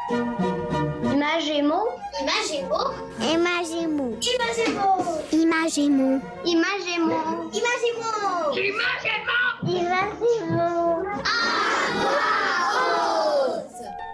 Imagemo. Imagemo. Imagemo. Imagemo. Imagemo. Imagemo. Imagemo. Imagemo.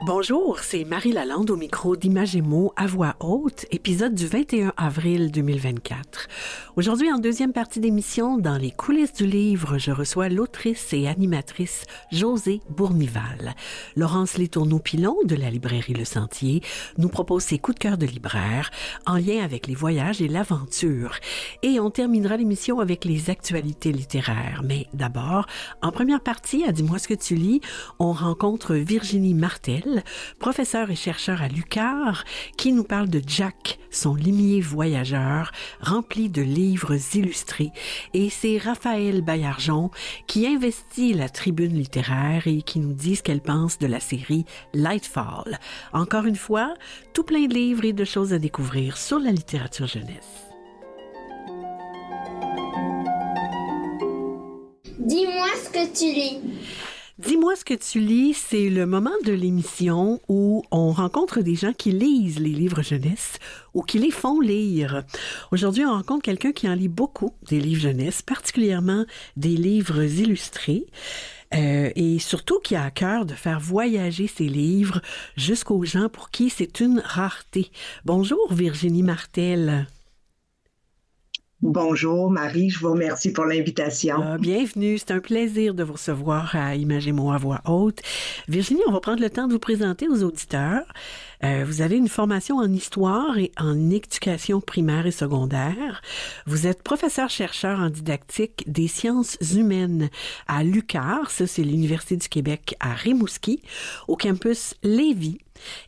Bonjour, c'est Marie Lalande au micro d'Imagemo à voix haute, épisode du 21 avril 2024. Aujourd'hui, en deuxième partie d'émission, dans les coulisses du livre, je reçois l'autrice et animatrice Josée Bournival. Laurence Letourneau-Pilon de la librairie Le Sentier nous propose ses coups de cœur de libraire en lien avec les voyages et l'aventure. Et on terminera l'émission avec les actualités littéraires. Mais d'abord, en première partie, à Dis-moi ce que tu lis, on rencontre Virginie Martel, professeur et chercheur à l'UQAR, qui nous parle de Jack, son limier voyageur, rempli de livres illustrés. Et c'est Raphaël Baillargeon qui investit la tribune littéraire et qui nous dit ce qu'elle pense de la série Lightfall. Encore une fois, tout plein de livres et de choses à découvrir sur la littérature jeunesse. Dis-moi ce que tu lis. Dis-moi ce que tu lis, c'est le moment de l'émission où on rencontre des gens qui lisent les livres jeunesse ou qui les font lire. Aujourd'hui, on rencontre quelqu'un qui en lit beaucoup, des livres jeunesse, particulièrement des livres illustrés. Et surtout qui a à cœur de faire voyager ses livres jusqu'aux gens pour qui c'est une rareté. Bonjour Virginie Martel. Bonjour Marie, je vous remercie pour l'invitation. Bienvenue, c'est un plaisir de vous recevoir à Imagemo à voix haute. Virginie, on va prendre le temps de vous présenter aux auditeurs. Vous avez une formation en histoire et en éducation primaire et secondaire. Vous êtes professeur-chercheur en didactique des sciences humaines à l'UQAR, ça c'est l'Université du Québec à Rimouski, au campus Lévis,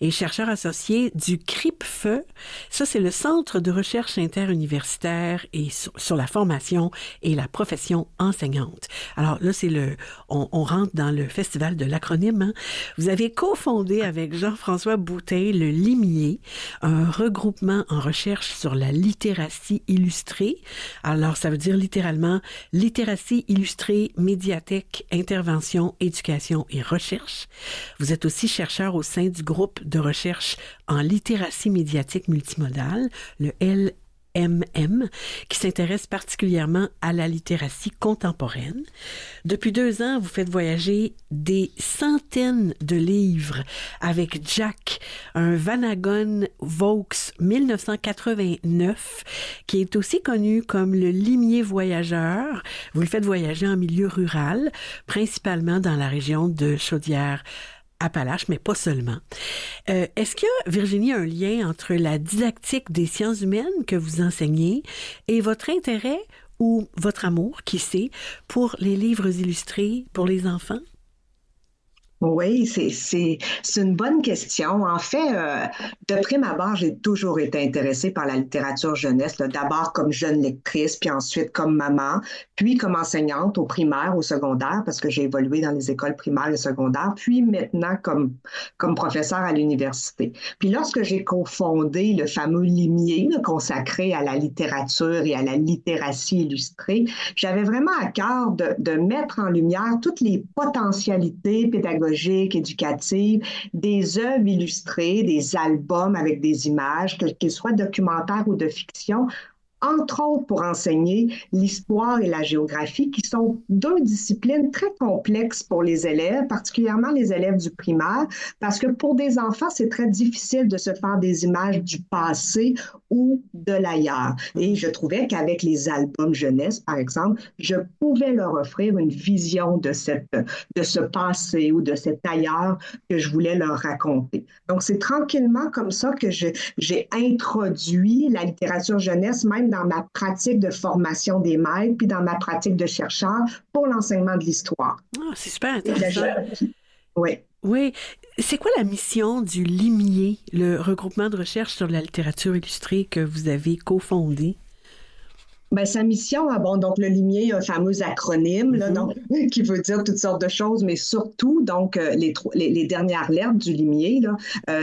et chercheur associé du CRIPFE, ça c'est le Centre de recherche interuniversitaire et sur la formation et la profession enseignante. Alors là, on rentre dans le festival de l'acronyme. Hein? Vous avez cofondé avec Jean-François Boutin le Limier, un regroupement en recherche sur la littératie illustrée. Alors, ça veut dire littéralement littératie illustrée, médiathèque, intervention, éducation et recherche. Vous êtes aussi chercheur au sein du groupe de recherche en littératie médiatique multimodale, le LMM, qui s'intéresse particulièrement à la littératie contemporaine. Depuis 2 ans, vous faites voyager des centaines de livres avec Jack, un Vanagon Vaux 1989, qui est aussi connu comme le limier voyageur. Vous le faites voyager en milieu rural, principalement dans la région de Chaudière-Appalaches, mais pas seulement. Est-ce qu'il y a, Virginie, un lien entre la didactique des sciences humaines que vous enseignez et votre intérêt ou votre amour, qui sait, pour les livres illustrés pour les enfants? Oui, c'est une bonne question. En fait, de prime abord, j'ai toujours été intéressée par la littérature jeunesse, là, d'abord comme jeune lectrice, puis ensuite comme maman, puis comme enseignante au primaire, au secondaire, parce que j'ai évolué dans les écoles primaires et secondaires, puis maintenant comme professeur à l'université. Puis lorsque j'ai cofondé le fameux Limier là, consacré à la littérature et à la littératie illustrée, j'avais vraiment à cœur de mettre en lumière toutes les potentialités pédagogiques, éducatives, des œuvres illustrées, des albums avec des images, qu'ils soient documentaires ou de fiction, entre autres pour enseigner l'histoire et la géographie, qui sont 2 disciplines très complexes pour les élèves, particulièrement les élèves du primaire, parce que pour des enfants, c'est très difficile de se faire des images du passé ou de l'ailleurs. Et je trouvais qu'avec les albums jeunesse, par exemple, je pouvais leur offrir une vision de ce passé ou de cet ailleurs que je voulais leur raconter. Donc, c'est tranquillement comme ça que j'ai introduit la littérature jeunesse, même dans ma pratique de formation des maîtres, puis dans ma pratique de chercheur pour l'enseignement de l'histoire. Ah, c'est super intéressant. Oui. Oui. C'est quoi la mission du Limier, le regroupement de recherche sur la littérature illustrée que vous avez cofondé? Ben, sa mission, donc le Limier, un fameux acronyme là, donc, qui veut dire toutes sortes de choses, mais surtout, donc, les dernières lettres du Limier, là,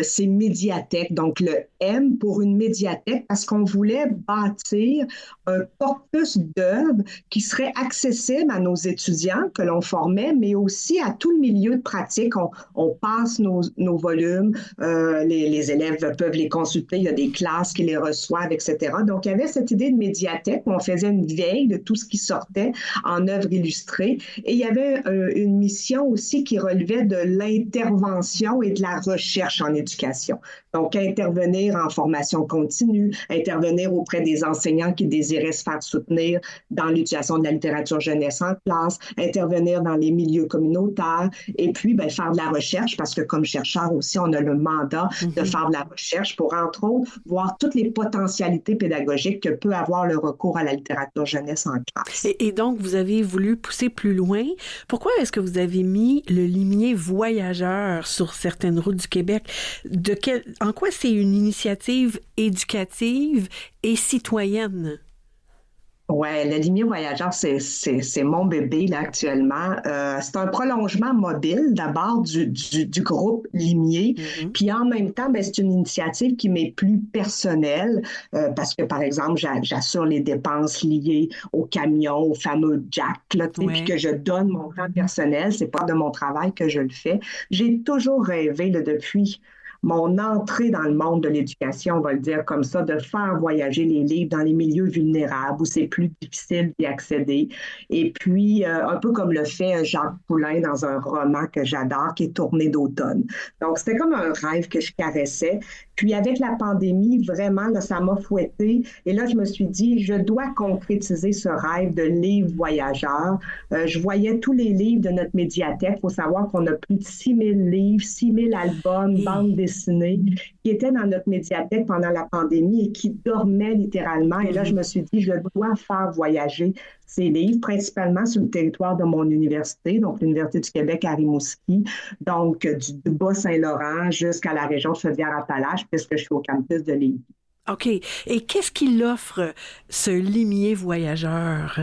c'est médiathèque, donc le M pour une médiathèque parce qu'on voulait bâtir un corpus d'œuvres qui serait accessible à nos étudiants que l'on formait, mais aussi à tout le milieu de pratique. On passe nos volumes, les élèves peuvent les consulter, il y a des classes qui les reçoivent, etc. Donc, il y avait cette idée de médiathèque où on faisait une veille de tout ce qui sortait en œuvres illustrées. Et il y avait une mission aussi qui relevait de l'intervention et de la recherche en éducation. Donc, intervenir en formation continue, intervenir auprès des enseignants qui désiraient se faire soutenir dans l'utilisation de la littérature jeunesse en classe, intervenir dans les milieux communautaires et puis faire de la recherche parce que comme chercheur aussi, on a le mandat de faire de la recherche pour, entre autres, voir toutes les potentialités pédagogiques que peut avoir le recours à la littérature jeunesse en classe. Et donc, vous avez voulu pousser plus loin. Pourquoi est-ce que vous avez mis le limier voyageur sur certaines routes du Québec? En quoi c'est une initiative éducative et citoyenne? Oui, le limier voyageur, c'est mon bébé là, actuellement. C'est un prolongement mobile d'abord du groupe Limier. Puis en même temps, c'est une initiative qui m'est plus personnelle parce que, par exemple, j'assure les dépenses liées au camion, au fameux jack, là, puis que je donne mon temps personnel. C'est pas de mon travail que je le fais. J'ai toujours rêvé là, depuis mon entrée dans le monde de l'éducation, on va le dire comme ça, de faire voyager les livres dans les milieux vulnérables où c'est plus difficile d'y accéder. Et puis, un peu comme le fait Jacques Poulain dans un roman que j'adore, qui est Tournée d'automne. Donc, c'était comme un rêve que je caressais. Puis, avec la pandémie, vraiment, là, ça m'a fouettée. Et là, je me suis dit, je dois concrétiser ce rêve de livre voyageur. Je voyais tous les livres de notre médiathèque. Il faut savoir qu'on a plus de 6000 livres, 6000 albums, bandes dessinées qui étaient dans notre médiathèque pendant la pandémie et qui dormaient littéralement. Et là, je me suis dit, je dois faire voyager ces livres, principalement sur le territoire de mon université, donc l'Université du Québec à Rimouski, donc du Bas-Saint-Laurent jusqu'à la région de Chaudière-Appalaches, puisque je suis au campus de Lévis. OK. Et qu'est-ce qu'il offre, ce limier voyageur?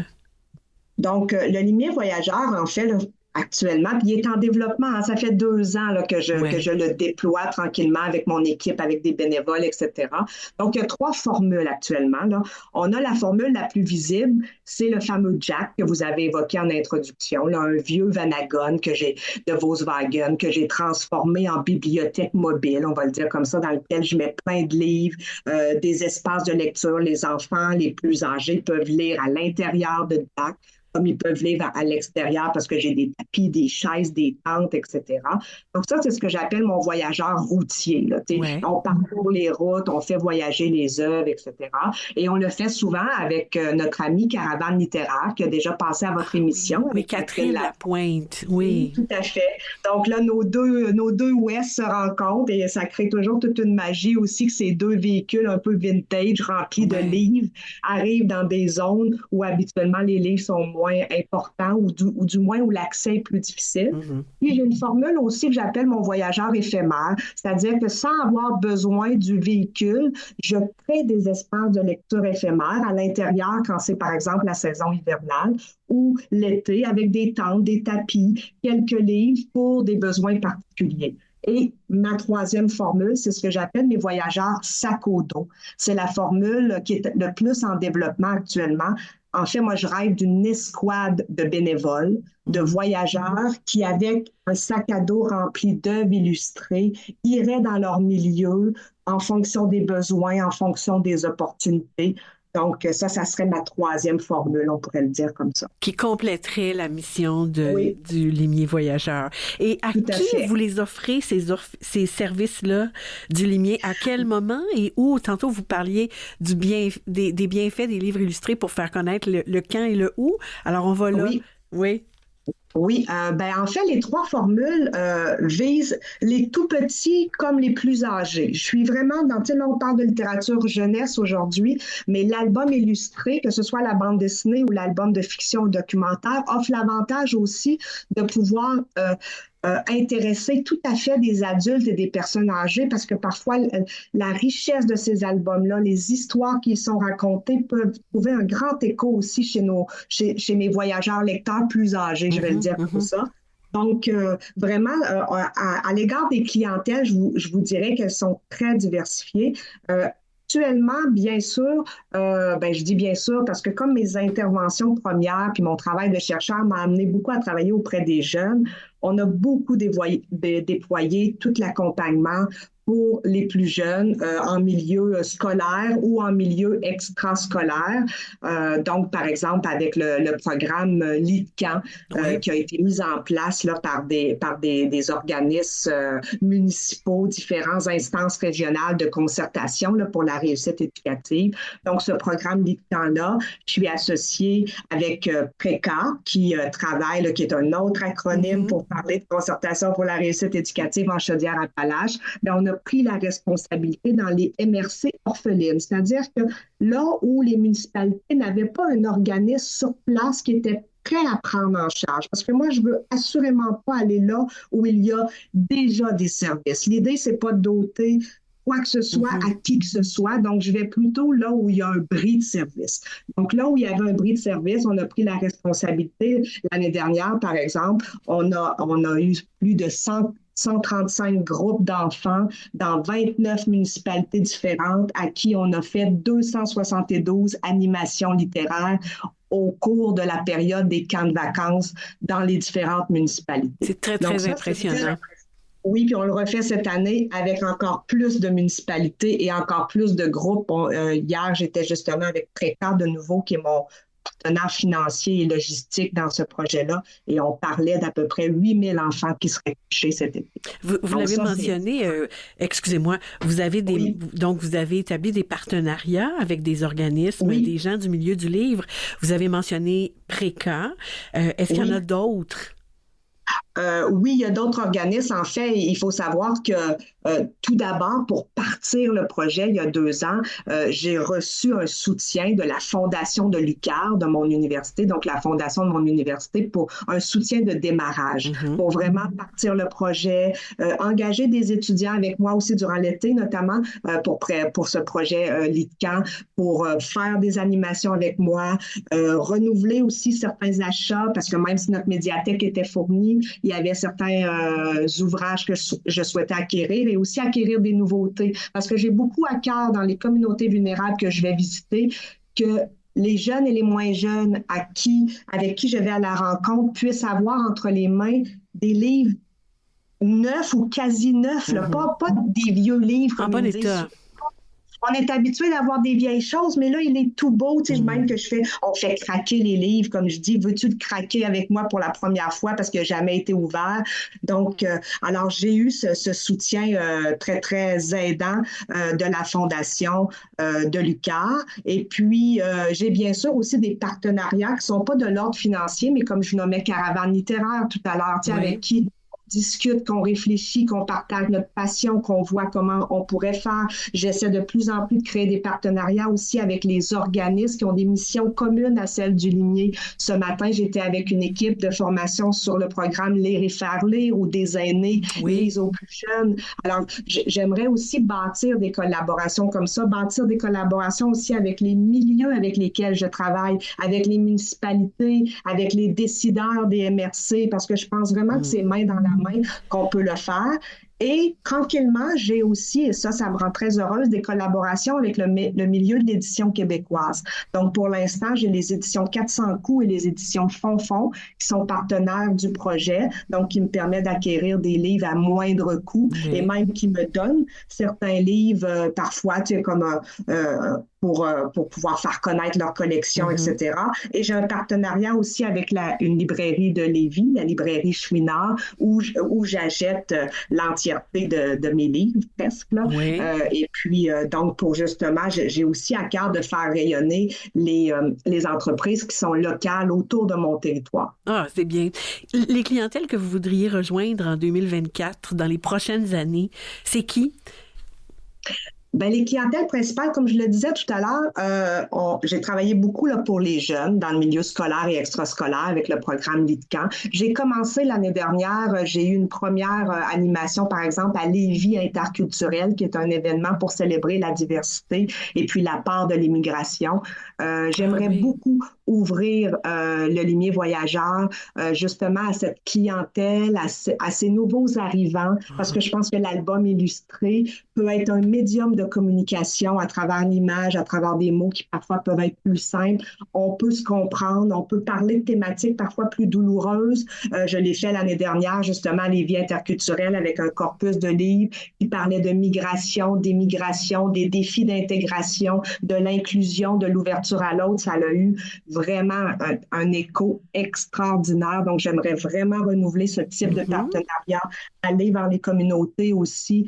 Donc, le limier voyageur, en fait, là, actuellement, puis il est en développement. Hein. Ça fait 2 ans là, que je le déploie tranquillement avec mon équipe, avec des bénévoles, etc. Donc, il y a 3 formules actuellement. Là. On a la formule la plus visible, c'est le fameux Jack que vous avez évoqué en introduction, là, un vieux Vanagon de Volkswagen que j'ai transformé en bibliothèque mobile, on va le dire comme ça, dans lequel je mets plein de livres, des espaces de lecture. Les enfants les plus âgés peuvent lire à l'intérieur de Jack, comme ils peuvent lire à l'extérieur parce que j'ai des tapis, des chaises, des tentes, etc. Donc ça, c'est ce que j'appelle mon voyageur routier. Là, on parcourt les routes, on fait voyager les œuvres, etc. Et on le fait souvent avec notre amie Caravane littéraire qui a déjà passé à votre émission. Oui, Catherine Lapointe, oui. Tout à fait. Donc là, nos deux ouest se rencontrent et ça crée toujours toute une magie aussi que ces 2 véhicules un peu vintage remplis de livres arrivent dans des zones où habituellement les livres sont moins important ou du moins où l'accès est plus difficile. Puis j'ai une formule aussi que j'appelle mon voyageur éphémère, c'est-à-dire que sans avoir besoin du véhicule, je crée des espaces de lecture éphémères à l'intérieur quand c'est par exemple la saison hivernale ou l'été avec des tentes, des tapis, quelques livres pour des besoins particuliers. Et ma 3e formule, c'est ce que j'appelle mes voyageurs sac au dos. C'est la formule qui est le plus en développement actuellement. En fait, moi, je rêve d'une escouade de bénévoles, de voyageurs qui, avec un sac à dos rempli d'œuvres illustrées, iraient dans leur milieu en fonction des besoins, en fonction des opportunités. Donc, ça serait ma 3e formule, on pourrait le dire comme ça. Qui compléterait la mission du limier voyageur. Et à qui vous les offrez, ces services-là du limier? À quel moment et où? Tantôt, vous parliez des bienfaits des livres illustrés pour faire connaître le quand et le où. Alors, on va là. Oui. Oui, en fait, les 3 formules visent les tout petits comme les plus âgés. Je suis vraiment là, on parle de littérature jeunesse aujourd'hui, mais l'album illustré, que ce soit la bande dessinée ou l'album de fiction ou documentaire, offre l'avantage aussi de pouvoir intéresser tout à fait des adultes et des personnes âgées parce que parfois la richesse de ces albums-là, les histoires qui y sont racontées peuvent trouver un grand écho aussi chez mes voyageurs lecteurs plus âgés, je vais le dire comme ça. Donc, vraiment, à l'égard des clientèles, je vous dirais qu'elles sont très diversifiées. Actuellement, bien sûr, je dis bien sûr parce que comme mes interventions premières puis mon travail de chercheur m'a amené beaucoup à travailler auprès des jeunes, on a beaucoup déployé tout l'accompagnement pour les plus jeunes en milieu scolaire ou en milieu extrascolaire. Donc, par exemple, avec le programme LeadCamp qui a été mis en place là, par des organismes municipaux, différentes instances régionales de concertation là, pour la réussite éducative. Donc, ce programme LeadCamp-là, je suis associée avec PRECA qui travaille, là, qui est un autre acronyme pour parler de concertation pour la réussite éducative en Chaudière-Appalaches. Mais on a pris la responsabilité dans les MRC orphelines, c'est-à-dire que là où les municipalités n'avaient pas un organisme sur place qui était prêt à prendre en charge. Parce que moi, je veux assurément pas aller là où il y a déjà des services. L'idée, c'est pas de doter quoi que ce soit à qui que ce soit. Donc, je vais plutôt là où il y a un bris de service. Donc, là où il y avait un bris de service, on a pris la responsabilité. L'année dernière, par exemple, on a eu plus de 135 groupes d'enfants dans 29 municipalités différentes à qui on a fait 272 animations littéraires au cours de la période des camps de vacances dans les différentes municipalités. C'est très, très impressionnant. Oui, puis on le refait cette année avec encore plus de municipalités et encore plus de groupes. Hier, j'étais justement avec PRECA de nouveau, qui est mon partenaire financier et logistique dans ce projet-là, et on parlait d'à peu près 8000 enfants qui seraient touchés cet été. Vous l'avez mentionné, excusez-moi, vous avez donc vous avez établi des partenariats avec des organismes, des gens du milieu du livre. Vous avez mentionné PRECA. Est-ce qu'il y en a d'autres? Oui, il y a d'autres organismes. En fait, il faut savoir que tout d'abord, pour partir le projet il y a 2 ans, j'ai reçu un soutien de la Fondation de l'UQAR de mon université, donc la fondation de mon université, pour un soutien de démarrage, pour vraiment partir le projet, engager des étudiants avec moi aussi durant l'été, notamment pour ce projet LeadCamp, pour faire des animations avec moi, renouveler aussi certains achats, parce que même si notre médiathèque était fournie, il y avait certains ouvrages que je souhaitais acquérir et aussi acquérir des nouveautés. Parce que j'ai beaucoup à cœur dans les communautés vulnérables que je vais visiter, que les jeunes et les moins jeunes avec qui je vais à la rencontre puissent avoir entre les mains des livres neufs ou quasi neufs, là, pas des vieux livres. En bon état. On est habitué d'avoir des vieilles choses, mais là, il est tout beau. Tu sais, même que on fait craquer les livres, comme je dis. Veux-tu le craquer avec moi pour la première fois parce qu'il n'a jamais été ouvert? Donc, alors, j'ai eu ce soutien très, très aidant de la Fondation de l'UQAR. Et puis, j'ai bien sûr aussi des partenariats qui ne sont pas de l'ordre financier, mais comme je nommais Caravane littéraire tout à l'heure, tu sais, avec qui discute, qu'on réfléchit, qu'on partage notre passion, qu'on voit comment on pourrait faire. J'essaie de plus en plus de créer des partenariats aussi avec les organismes qui ont des missions communes à celles du Limier. Ce matin, j'étais avec une équipe de formation sur le programme Lire et faire lire ou des aînés, les aux plus jeunes. Alors, j'aimerais aussi bâtir des collaborations comme ça, bâtir des collaborations aussi avec les milieux avec lesquels je travaille, avec les municipalités, avec les décideurs des MRC, parce que je pense vraiment que c'est main dans la main qu'on peut le faire. Et tranquillement, j'ai aussi, et ça me rend très heureuse, des collaborations avec le milieu de l'édition québécoise. Donc, pour l'instant, j'ai les éditions 400 coups et les éditions Fonfon qui sont partenaires du projet, donc qui me permettent d'acquérir des livres à moindre coût et même qui me donnent certains livres, parfois, tu sais, comme pour pouvoir faire connaître leur collection, etc. Et j'ai un partenariat aussi avec une librairie de Lévis, la librairie Chouinard, où j'achète l'entièreté de mes livres, presque. Là. Et puis, donc, pour justement, j'ai aussi à cœur de faire rayonner les entreprises qui sont locales autour de mon territoire. Ah, c'est bien. Les clientèles que vous voudriez rejoindre en 2024, dans les prochaines années, c'est qui? Ben, les clientèles principales, comme je le disais tout à l'heure, j'ai travaillé beaucoup là, pour les jeunes dans le milieu scolaire et extrascolaire avec le programme LeadCamp. J'ai commencé l'année dernière, j'ai eu une première animation, par exemple, à Lévis interculturel, qui est un événement pour célébrer la diversité et puis la part de l'immigration. J'aimerais beaucoup ouvrir le Limier Voyageur justement à cette clientèle, à ces nouveaux arrivants, parce que je pense que l'album illustré peut être un médium de communication à travers l'image, à travers des mots qui parfois peuvent être plus simples. On peut se comprendre, on peut parler de thématiques parfois plus douloureuses. Je l'ai fait l'année dernière, justement, les vies interculturelles avec un corpus de livres qui parlait de migration, d'émigration, des défis d'intégration, de l'inclusion, de l'ouverture à l'autre. Ça a eu vraiment un écho extraordinaire. Donc, j'aimerais vraiment renouveler ce type de partenariat, aller vers les communautés aussi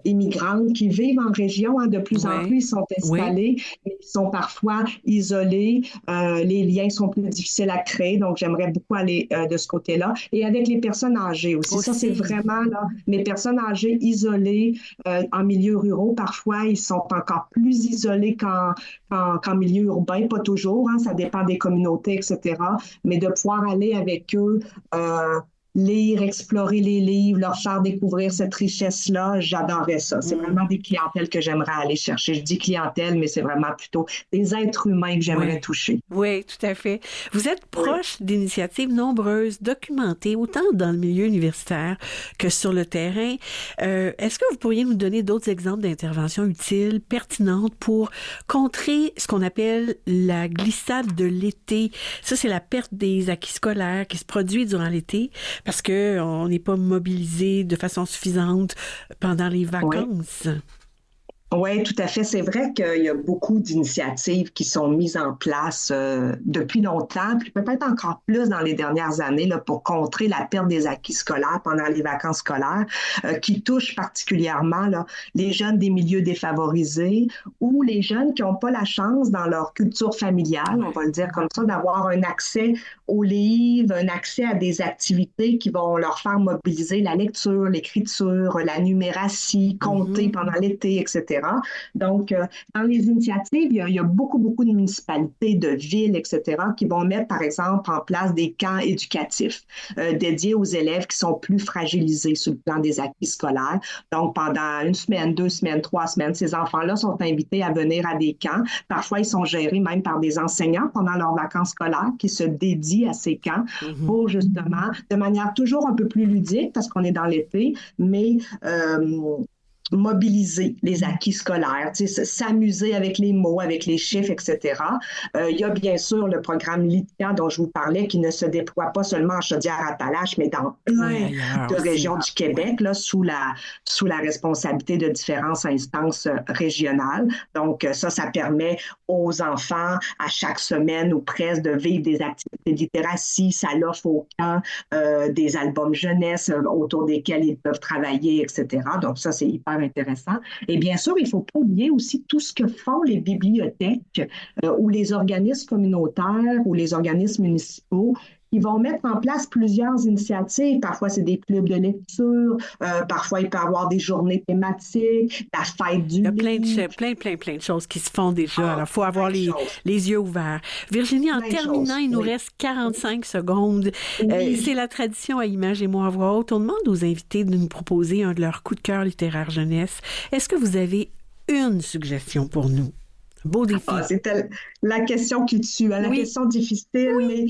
immigrantes qui vivent en région. De plus en plus, ils sont installés, mais ils sont parfois isolés. Les liens sont plus difficiles à créer. Donc, j'aimerais beaucoup aller de ce côté-là. Et avec les personnes âgées aussi. Ça, c'est vraiment là, les personnes âgées isolées en milieu ruraux. Parfois, ils sont encore plus isolés qu'en milieu urbain. Pas toujours, ça dépend des communautés, etc. Mais de pouvoir aller avec eux lire, explorer les livres, leur faire découvrir cette richesse-là, j'adorerais ça. C'est vraiment des clientèles que j'aimerais aller chercher. Je dis clientèle, mais c'est vraiment plutôt des êtres humains que j'aimerais toucher. Oui, tout à fait. Vous êtes proche d'initiatives nombreuses, documentées, autant dans le milieu universitaire que sur le terrain. Est-ce que vous pourriez nous donner d'autres exemples d'interventions utiles, pertinentes pour contrer ce qu'on appelle la glissade de l'été? Ça, c'est la perte des acquis scolaires qui se produit durant l'été, parce qu'on n'est pas mobilisé de façon suffisante pendant les vacances. Oui, tout à fait. C'est vrai qu'il y a beaucoup d'initiatives qui sont mises en place depuis longtemps, puis peut-être encore plus dans les dernières années là, pour contrer la perte des acquis scolaires pendant les vacances scolaires, qui touchent particulièrement là, les jeunes des milieux défavorisés ou les jeunes qui n'ont pas la chance dans leur culture familiale, on va le dire comme ça, d'avoir un accès aux livres, un accès à des activités qui vont leur faire mobiliser la lecture, l'écriture, la numératie, compter pendant l'été, etc. Donc, dans les initiatives, il y a beaucoup de municipalités, de villes, etc., qui vont mettre, par exemple, en place des camps éducatifs dédiés aux élèves qui sont plus fragilisés sur le plan des acquis scolaires. Donc, pendant 1 semaine, 2 semaines, 3 semaines, ces enfants-là sont invités à venir à des camps. Parfois, ils sont gérés même par des enseignants pendant leurs vacances scolaires qui se dédient à ces camps pour, justement, de manière toujours un peu plus ludique, parce qu'on est dans l'été, mais mobiliser les acquis scolaires, s'amuser avec les mots, avec les chiffres, etc. Il y a bien sûr le programme LITIA dont je vous parlais qui ne se déploie pas seulement en Chaudière-Appalaches, mais dans plein de régions du Québec, là, sous la responsabilité de différentes instances régionales. Donc, ça permet aux enfants à chaque semaine ou presque de vivre des activités de littératie. Ça l'offre au camp des albums jeunesse autour desquels ils peuvent travailler, etc. Donc, ça, c'est hyper intéressant. Et bien sûr, il ne faut pas oublier aussi tout ce que font les bibliothèques ou les organismes communautaires ou les organismes municipaux. Ils vont mettre en place plusieurs initiatives. Parfois, c'est des clubs de lecture. Parfois, il peut y avoir des journées thématiques, la fête du livre. Il y a plein de choses qui se font déjà. Alors, il faut avoir les yeux ouverts. Virginie, en terminant, il nous reste 45 secondes. C'est la tradition à Images et mots à voix haute. On demande aux invités de nous proposer un de leurs coups de cœur littéraire jeunesse. Est-ce que vous avez une suggestion pour nous? Beau défi. C'est la question qui tue, la question difficile, mais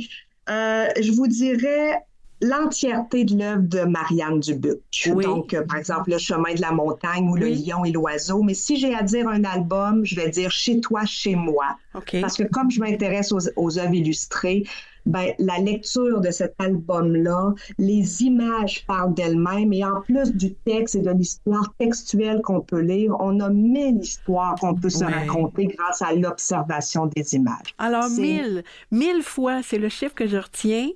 je vous dirais l'entièreté de l'œuvre de Marianne Dubuc. Donc, par exemple, Le chemin de la montagne ou Le lion et l'oiseau. Mais si j'ai à dire un album, je vais dire Chez toi, chez moi. Parce que comme je m'intéresse aux œuvres illustrées, la lecture de cet album-là, les images parlent d'elles-mêmes et en plus du texte et de l'histoire textuelle qu'on peut lire, on a 1000 histoires qu'on peut se raconter grâce à l'observation des images. Alors, 1000 fois, c'est le chiffre que je retiens.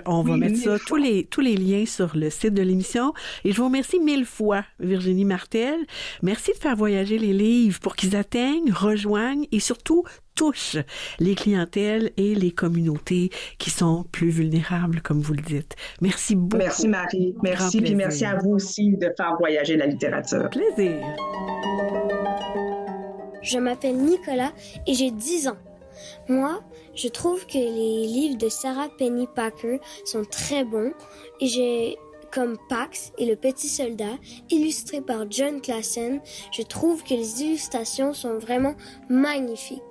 On va mettre ça, tous les liens sur le site de l'émission. Et je vous remercie 1000 fois, Virginie Martel. Merci de faire voyager les livres pour qu'ils atteignent, rejoignent et surtout touchent les clientèles et les communautés qui sont plus vulnérables, comme vous le dites. Merci beaucoup. Merci Marie. Merci, puis merci à vous aussi de faire voyager la littérature. Plaisir. Je m'appelle Nicolas et j'ai 10 ans. Moi, je trouve que les livres de Sarah Penny Packer sont très bons et j'ai comme Pax et le petit soldat, illustré par John Klassen, je trouve que les illustrations sont vraiment magnifiques.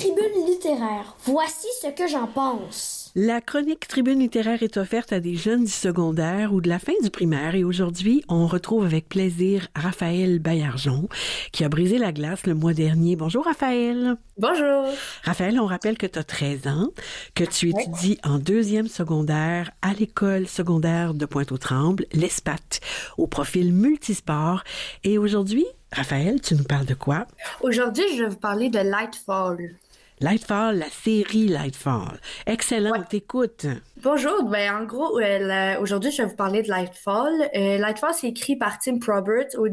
tribune littéraire. Voici ce que j'en pense. La chronique Tribune littéraire est offerte à des jeunes du secondaire ou de la fin du primaire et aujourd'hui, on retrouve avec plaisir Raphaël Baillargeon qui a brisé la glace le mois dernier. Bonjour Raphaël. Bonjour. Raphaël, on rappelle que tu as 13 ans, que tu étudies en 2e secondaire à l'école secondaire de Pointe-aux-Trembles, l'ESPAT, au profil multisport. Et aujourd'hui, Raphaël, tu nous parles de quoi? Aujourd'hui, je vais vous parler de Lightfall. Lightfall, la série Lightfall. Excellent, on t'écoute. Bonjour, en gros, aujourd'hui, je vais vous parler de Lightfall. Lightfall, c'est écrit par Tim Probert aux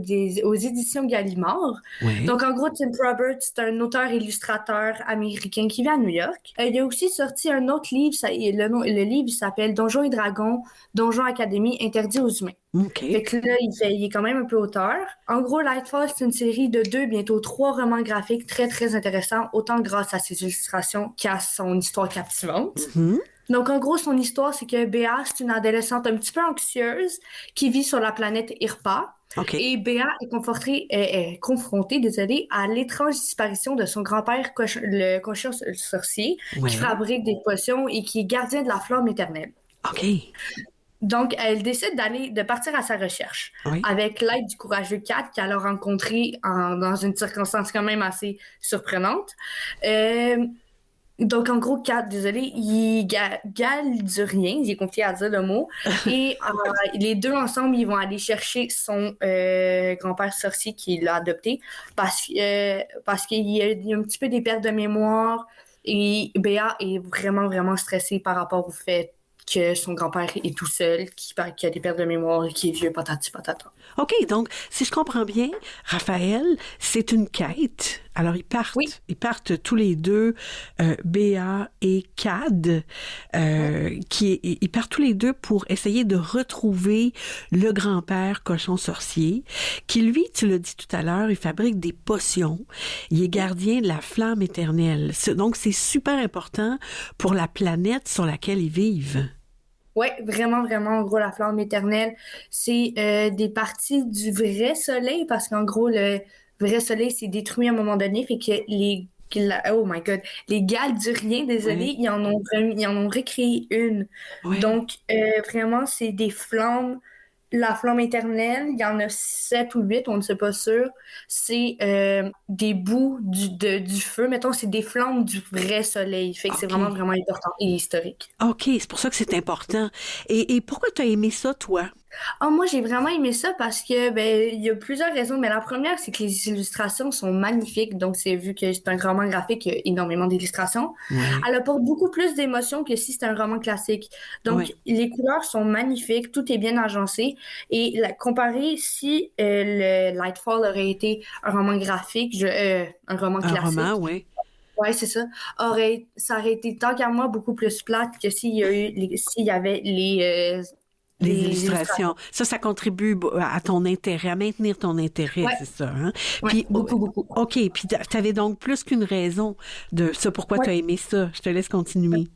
éditions Gallimard. Ouais. Donc, en gros, Tim Probert, c'est un auteur-illustrateur américain qui vit à New York. Il a aussi sorti un autre livre, le livre s'appelle Donjons et Dragons, Donjons Académie, interdit aux humains. OK. Fait que là, il est quand même un peu auteur. En gros, Lightfall, c'est une série de 2, bientôt 3 romans graphiques très, très intéressants, autant grâce à ses illustrations qu'à son histoire captivante. Mm-hmm. Donc, en gros, son histoire, c'est que Béa, c'est une adolescente un petit peu anxieuse qui vit sur la planète Irpa. OK. Et Béa est confrontée à l'étrange disparition de son grand-père, le cochon sorcier, Ouais. qui fabrique des potions et qui est gardien de la flamme éternelle. OK. Donc, elle décide de partir à sa recherche Oui. avec l'aide du courageux Cat qu'elle a rencontré dans une circonstance quand même assez surprenante. Donc, en gros, Cat, désolé, il gale du rien, il est confié à dire le mot. Et les deux ensemble, ils vont aller chercher son grand-père sorcier qui l'a adopté parce qu'il y a un petit peu des pertes de mémoire et Béa est vraiment, vraiment stressée par rapport au fait que son grand-père est tout seul, qui a des pertes de mémoire et qui est vieux, patati patata. OK, donc, si je comprends bien, Raphaël, c'est une quête. Alors, ils partent tous les deux, Béa et Cad, ils partent tous les deux pour essayer de retrouver le grand-père cochon sorcier, qui, lui, tu l'as dit tout à l'heure, il fabrique des potions. Il est gardien de la flamme éternelle. Donc, c'est super important pour la planète sur laquelle ils vivent. Oui, vraiment, vraiment. En gros, la flamme éternelle, c'est des parties du vrai soleil parce qu'en gros, le vrai soleil s'est détruit à un moment donné. Fait que oh my God, les Galduriens, désolé, ils en ont recréé une. Oui. Donc, vraiment, c'est des flammes. La flamme éternelle, il y en a 7 ou 8, on ne sait pas sûr. C'est des bouts du feu. Mettons, c'est des flammes du vrai soleil. Fait que c'est vraiment, vraiment important et historique. OK, c'est pour ça que c'est important. Et pourquoi tu as aimé ça, toi? Moi, j'ai vraiment aimé ça parce que, il y a plusieurs raisons. Mais la première, c'est que les illustrations sont magnifiques. Donc, vu que c'est un roman graphique, il y a énormément d'illustrations. Ouais. Elle apporte beaucoup plus d'émotions que si c'était un roman classique. Donc, les couleurs sont magnifiques. Tout est bien agencé. Et comparé si le Lightfall aurait été un roman graphique, un roman classique. Un roman, oui. Ouais, c'est ça. Ça aurait été, tant qu'à moi, beaucoup plus plate que s'il y avait les illustrations. Ça contribue à ton intérêt, à maintenir ton intérêt, c'est ça, hein? Ouais, Puis, beaucoup. OK, puis t'avais donc plus qu'une raison de ça, pourquoi tu as aimé ça. Je te laisse continuer.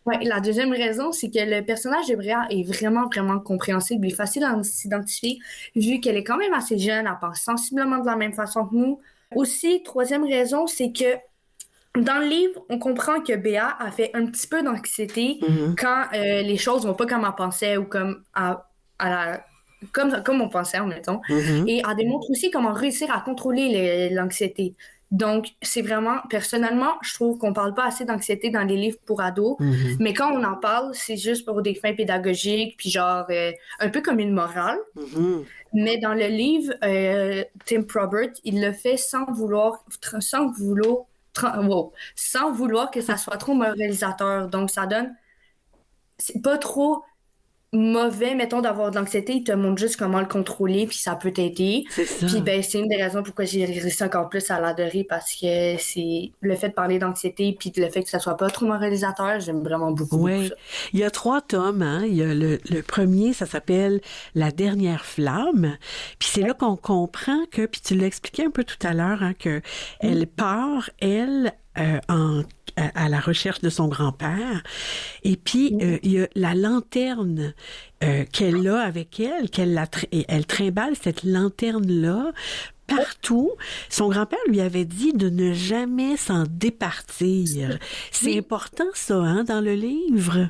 Ouais, la deuxième raison, c'est que le personnage de Béa est vraiment, vraiment compréhensible et facile à s'identifier, vu qu'elle est quand même assez jeune, elle pense sensiblement de la même façon que nous. Aussi, troisième raison, c'est que dans le livre, on comprend que Béa a fait un petit peu d'anxiété quand les choses vont pas comme elle pensait ou comme comme on pensait, admettons. Et elle démontre aussi comment réussir à contrôler l'anxiété. Donc, c'est vraiment, personnellement, je trouve qu'on parle pas assez d'anxiété dans les livres pour ados, mais quand on en parle, c'est juste pour des fins pédagogiques, puis genre, un peu comme une morale. Mais dans le livre, Tim Probert, il le fait sans vouloir que ça soit trop moralisateur. Donc, ça donne... C'est pas trop mauvais, mettons, d'avoir de l'anxiété. Il te montre juste comment le contrôler, puis ça peut t'aider. C'est ça. Puis, c'est une des raisons pourquoi j'ai réussi encore plus à l'adorer, parce que c'est le fait de parler d'anxiété, puis le fait que ça soit pas trop moralisateur, j'aime vraiment beaucoup, beaucoup ça. Il y a 3 tomes, hein. Il y a le premier, ça s'appelle La dernière flamme. Puis c'est là qu'on comprend que, puis tu l'as expliqué un peu tout à l'heure, hein, que elle part, à la recherche de son grand-père. Et puis, il y a la lanterne qu'elle a avec elle, elle trimballe cette lanterne-là partout. Son grand-père lui avait dit de ne jamais s'en départir. C'est important, ça, hein, dans le livre?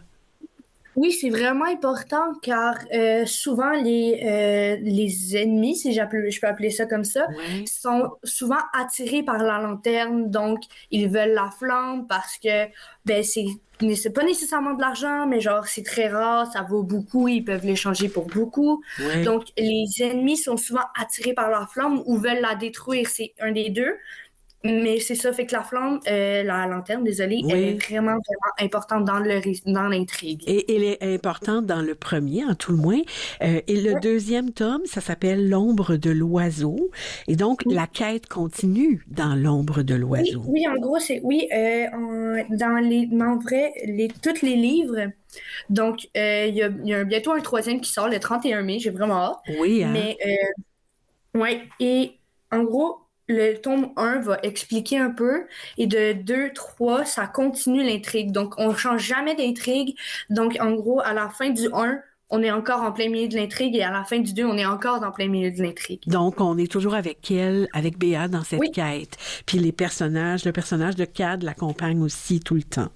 Oui, c'est vraiment important car souvent les ennemis, si je peux appeler ça comme ça, Ouais. sont souvent attirés par la lanterne. Donc, ils veulent la flamme parce que c'est pas nécessairement de l'argent, mais genre c'est très rare, ça vaut beaucoup, ils peuvent l'échanger pour beaucoup. Ouais. Donc, les ennemis sont souvent attirés par la flamme ou veulent la détruire. C'est un des deux. Mais c'est ça, fait que la flamme, la lanterne, désolée, elle est vraiment, vraiment importante dans l'intrigue. Et elle est importante dans le premier, en tout le moins. Et le deuxième tome, ça s'appelle L'ombre de l'oiseau. Et donc, la quête continue dans L'ombre de l'oiseau. Oui, en gros, en vrai, tous les livres. Donc, il y a bientôt un troisième qui sort le 31 mai, j'ai vraiment hâte. Oui, hein? Mais, ouais, et en gros, le tome 1 va expliquer un peu et de 2, 3, ça continue l'intrigue. Donc, on change jamais d'intrigue. Donc, en gros, à la fin du 1, on est encore en plein milieu de l'intrigue et à la fin du 2, on est encore en plein milieu de l'intrigue. Donc, on est toujours avec elle, avec Béa dans cette quête. Puis le personnage de Cad l'accompagne aussi tout le temps.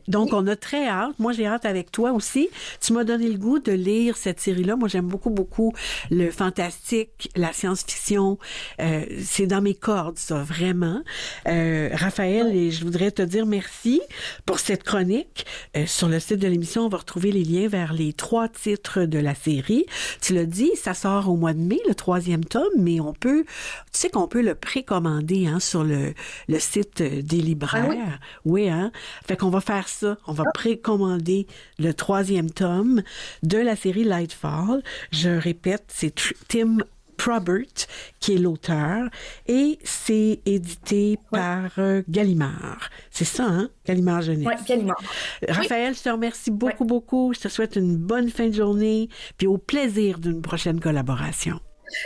Donc, on a très hâte. Moi, j'ai hâte avec toi aussi. Tu m'as donné le goût de lire cette série-là. Moi, j'aime beaucoup, beaucoup le fantastique, la science-fiction. C'est dans mes cordes, ça, vraiment. Raphaël, et je voudrais te dire merci pour cette chronique. Sur le site de l'émission, on va retrouver les liens vers les 3 titres de la série. Tu l'as dit, ça sort au mois de mai, le 3e tome, mais tu sais qu'on peut le précommander hein, sur le site des libraires. Ah oui, hein? Fait qu'on va faire ça. On va précommander le 3e tome de la série Lightfall. Je répète, c'est Tim Probert qui est l'auteur et c'est édité par Gallimard. C'est ça, hein? Gallimard Jeunesse. Oui, Gallimard. Raphaël, je te remercie beaucoup, beaucoup. Je te souhaite une bonne fin de journée puis au plaisir d'une prochaine collaboration.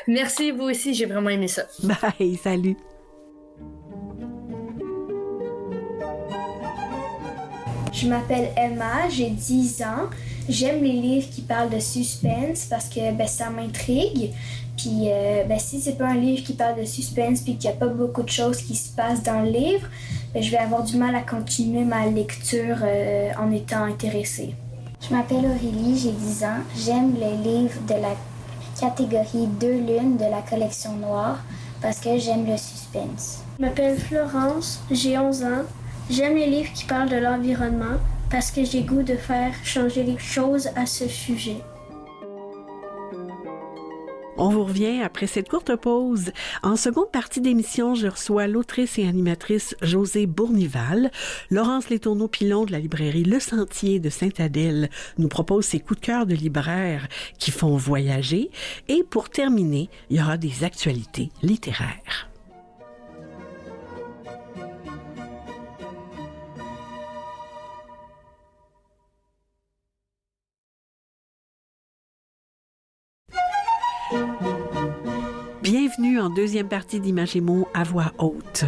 Merci, vous aussi. J'ai vraiment aimé ça. Bye, salut. Je m'appelle Emma, j'ai 10 ans. J'aime les livres qui parlent de suspense parce que ça m'intrigue. Puis si c'est pas un livre qui parle de suspense puis qu'il n'y a pas beaucoup de choses qui se passent dans le livre, je vais avoir du mal à continuer ma lecture en étant intéressée. Je m'appelle Aurélie, j'ai 10 ans. J'aime les livres de la catégorie 2 lunes de la collection noire parce que j'aime le suspense. Je m'appelle Florence, j'ai 11 ans. J'aime les livres qui parlent de l'environnement parce que j'ai goût de faire changer les choses à ce sujet. On vous revient après cette courte pause. En seconde partie d'émission, je reçois l'autrice et animatrice Josée Bournival. Laurence Letourneau-Pilon de la librairie Le Sentier de Sainte-Adèle nous propose ses coups de cœur de libraires qui font voyager. Et pour terminer, il y aura des actualités littéraires. Bienvenue en deuxième partie d'Images et mots à voix haute.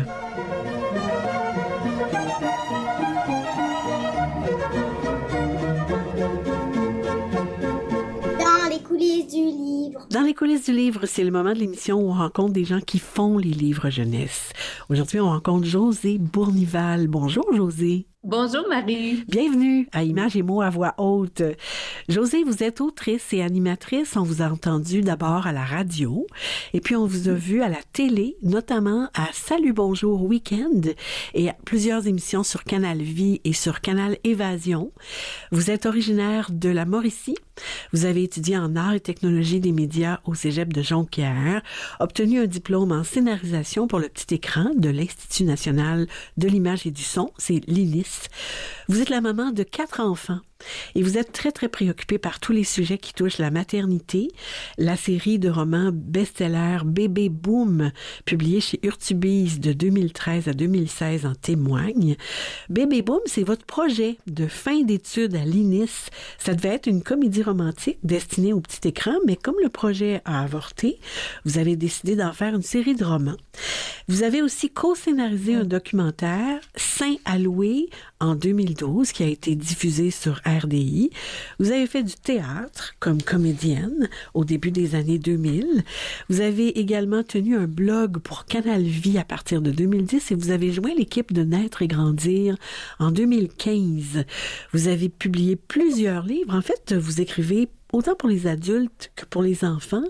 Dans les coulisses du livre. Dans les coulisses du livre, c'est le moment de l'émission où on rencontre des gens qui font les livres jeunesse. Aujourd'hui, on rencontre Josée Bournival. Bonjour, Josée. Bonjour Marie. Bienvenue à Images et mots à voix haute. Josée, vous êtes autrice et animatrice. On vous a entendu d'abord à la radio et puis on vous a vu à la télé, notamment à Salut Bonjour Week-end et à plusieurs émissions sur Canal Vie et sur Canal Évasion. Vous êtes originaire de la Mauricie. Vous avez étudié en arts et technologies des médias au Cégep de Jonquière, obtenu un diplôme en scénarisation pour le petit écran de l'Institut national de l'image et du son, c'est l'INIS. Vous êtes la maman de 4 enfants et vous êtes très, très préoccupée par tous les sujets qui touchent la maternité. La série de romans best-seller Bébé Boom, publiée chez Urtubise de 2013 à 2016 en témoigne. Bébé Boom, c'est votre projet de fin d'études à l'INIS. Ça devait être une comédie romantique destinée au petit écran, mais comme le projet a avorté, vous avez décidé d'en faire une série de romans. Vous avez aussi co-scénarisé un documentaire, Saint à louer, en 2012, qui a été diffusé sur RDI. Vous avez fait du théâtre comme comédienne au début des années 2000. Vous avez également tenu un blog pour Canal Vie à partir de 2010 et vous avez joint l'équipe de Naître et Grandir en 2015. Vous avez publié plusieurs livres. En fait, vous écrivez autant pour les adultes que pour les enfants.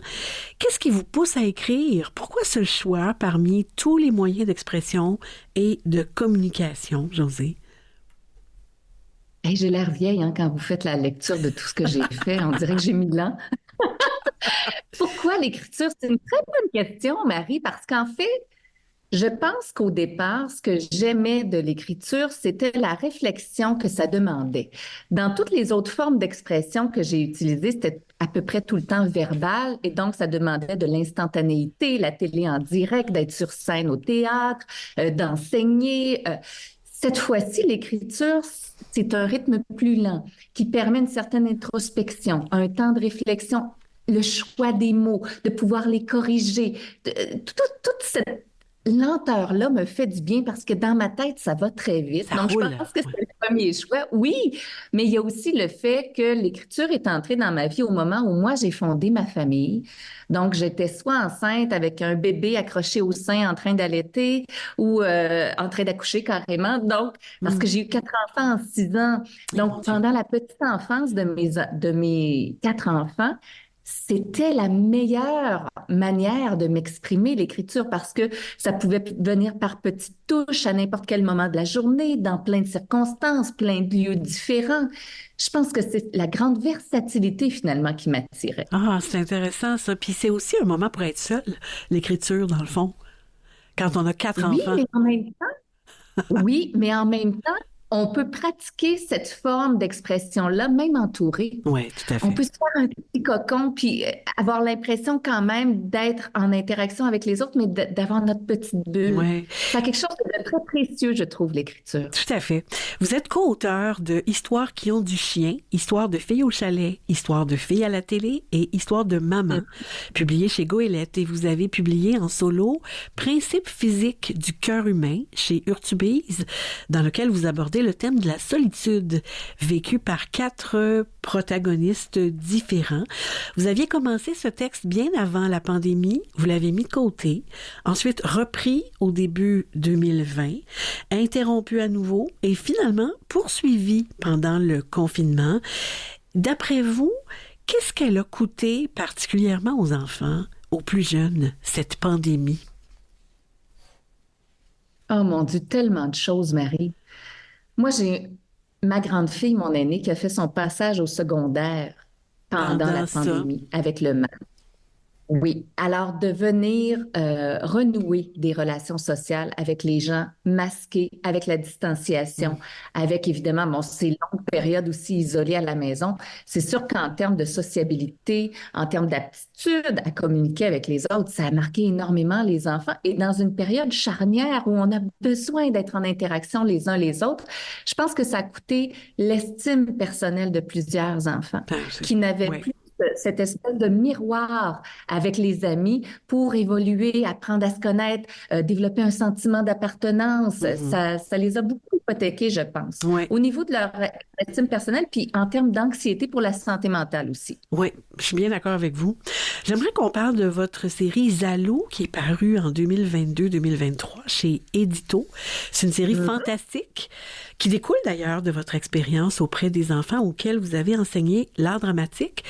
Qu'est-ce qui vous pousse à écrire? Pourquoi ce choix parmi tous les moyens d'expression et de communication, Josée? Hey, j'ai l'air vieille quand vous faites la lecture de tout ce que j'ai fait. On dirait que j'ai 1000 ans. Pourquoi l'écriture? C'est une très bonne question, Marie, parce qu'en fait, je pense qu'au départ, ce que j'aimais de l'écriture, c'était la réflexion que ça demandait. Dans toutes les autres formes d'expression que j'ai utilisées, c'était à peu près tout le temps verbal et donc ça demandait de l'instantanéité, la télé en direct, d'être sur scène au théâtre, d'enseigner. Cette fois-ci, l'écriture, c'est un rythme plus lent qui permet une certaine introspection, un temps de réflexion, le choix des mots, de pouvoir les corriger. Toute cette lenteur-là me fait du bien parce que dans ma tête, ça va très vite. Ça Donc, roule, je pense que c'est le premier choix. Oui, mais il y a aussi le fait que l'écriture est entrée dans ma vie au moment où moi, j'ai fondé ma famille. Donc, j'étais soit enceinte avec un bébé accroché au sein en train d'allaiter ou en train d'accoucher carrément. Donc, parce que j'ai eu 4 enfants en 6 ans. Donc, pendant la petite enfance de mes 4 enfants, c'était la meilleure manière de m'exprimer, l'écriture, parce que ça pouvait venir par petites touches à n'importe quel moment de la journée, dans plein de circonstances, plein de lieux différents. Je pense que c'est la grande versatilité, finalement, qui m'attirait. Ah, c'est intéressant, ça. Puis c'est aussi un moment pour être seul, l'écriture, dans le fond, quand on a 4 enfants. Oui, mais en même temps, on peut pratiquer cette forme d'expression-là, même entouré. Oui, tout à fait. On peut se faire un petit cocon, puis avoir l'impression quand même d'être en interaction avec les autres, mais d'avoir notre petite bulle. Ouais. C'est quelque chose de très précieux, je trouve, l'écriture. Tout à fait. Vous êtes co-auteur de Histoires qui ont du chien, Histoire de filles au chalet, Histoire de filles à la télé et Histoire de maman, publié chez Goélette. Et vous avez publié en solo Principes physiques du cœur humain chez Urtubise, dans lequel vous abordez le thème de la solitude vécue par 4 protagonistes différents. Vous aviez commencé ce texte bien avant la pandémie, vous l'avez mis de côté, ensuite repris au début 2020, interrompu à nouveau et finalement poursuivi pendant le confinement. D'après vous, qu'est-ce qu'elle a coûté particulièrement aux enfants, aux plus jeunes, cette pandémie? Oh mon Dieu, tellement de choses, Marie. Moi, j'ai ma grande fille, mon aînée, qui a fait son passage au secondaire pendant la pandémie avec le masque. Oui. Alors, de venir renouer des relations sociales avec les gens masqués, avec la distanciation, avec évidemment ces longues périodes aussi isolées à la maison, c'est sûr qu'en termes de sociabilité, en termes d'aptitude à communiquer avec les autres, ça a marqué énormément les enfants. Et dans une période charnière où on a besoin d'être en interaction les uns les autres, je pense que ça a coûté l'estime personnelle de plusieurs enfants qui n'avaient plus cette espèce de miroir avec les amis pour évoluer, apprendre à se connaître, développer un sentiment d'appartenance. Ça les a beaucoup hypothéqués, je pense. Oui. Au niveau de leur estime personnelle, puis en termes d'anxiété pour la santé mentale aussi. Oui, je suis bien d'accord avec vous. J'aimerais qu'on parle de votre série Zalou, qui est parue en 2022-2023 chez Édito. C'est une série fantastique qui découle d'ailleurs de votre expérience auprès des enfants auxquels vous avez enseigné l'art dramatique.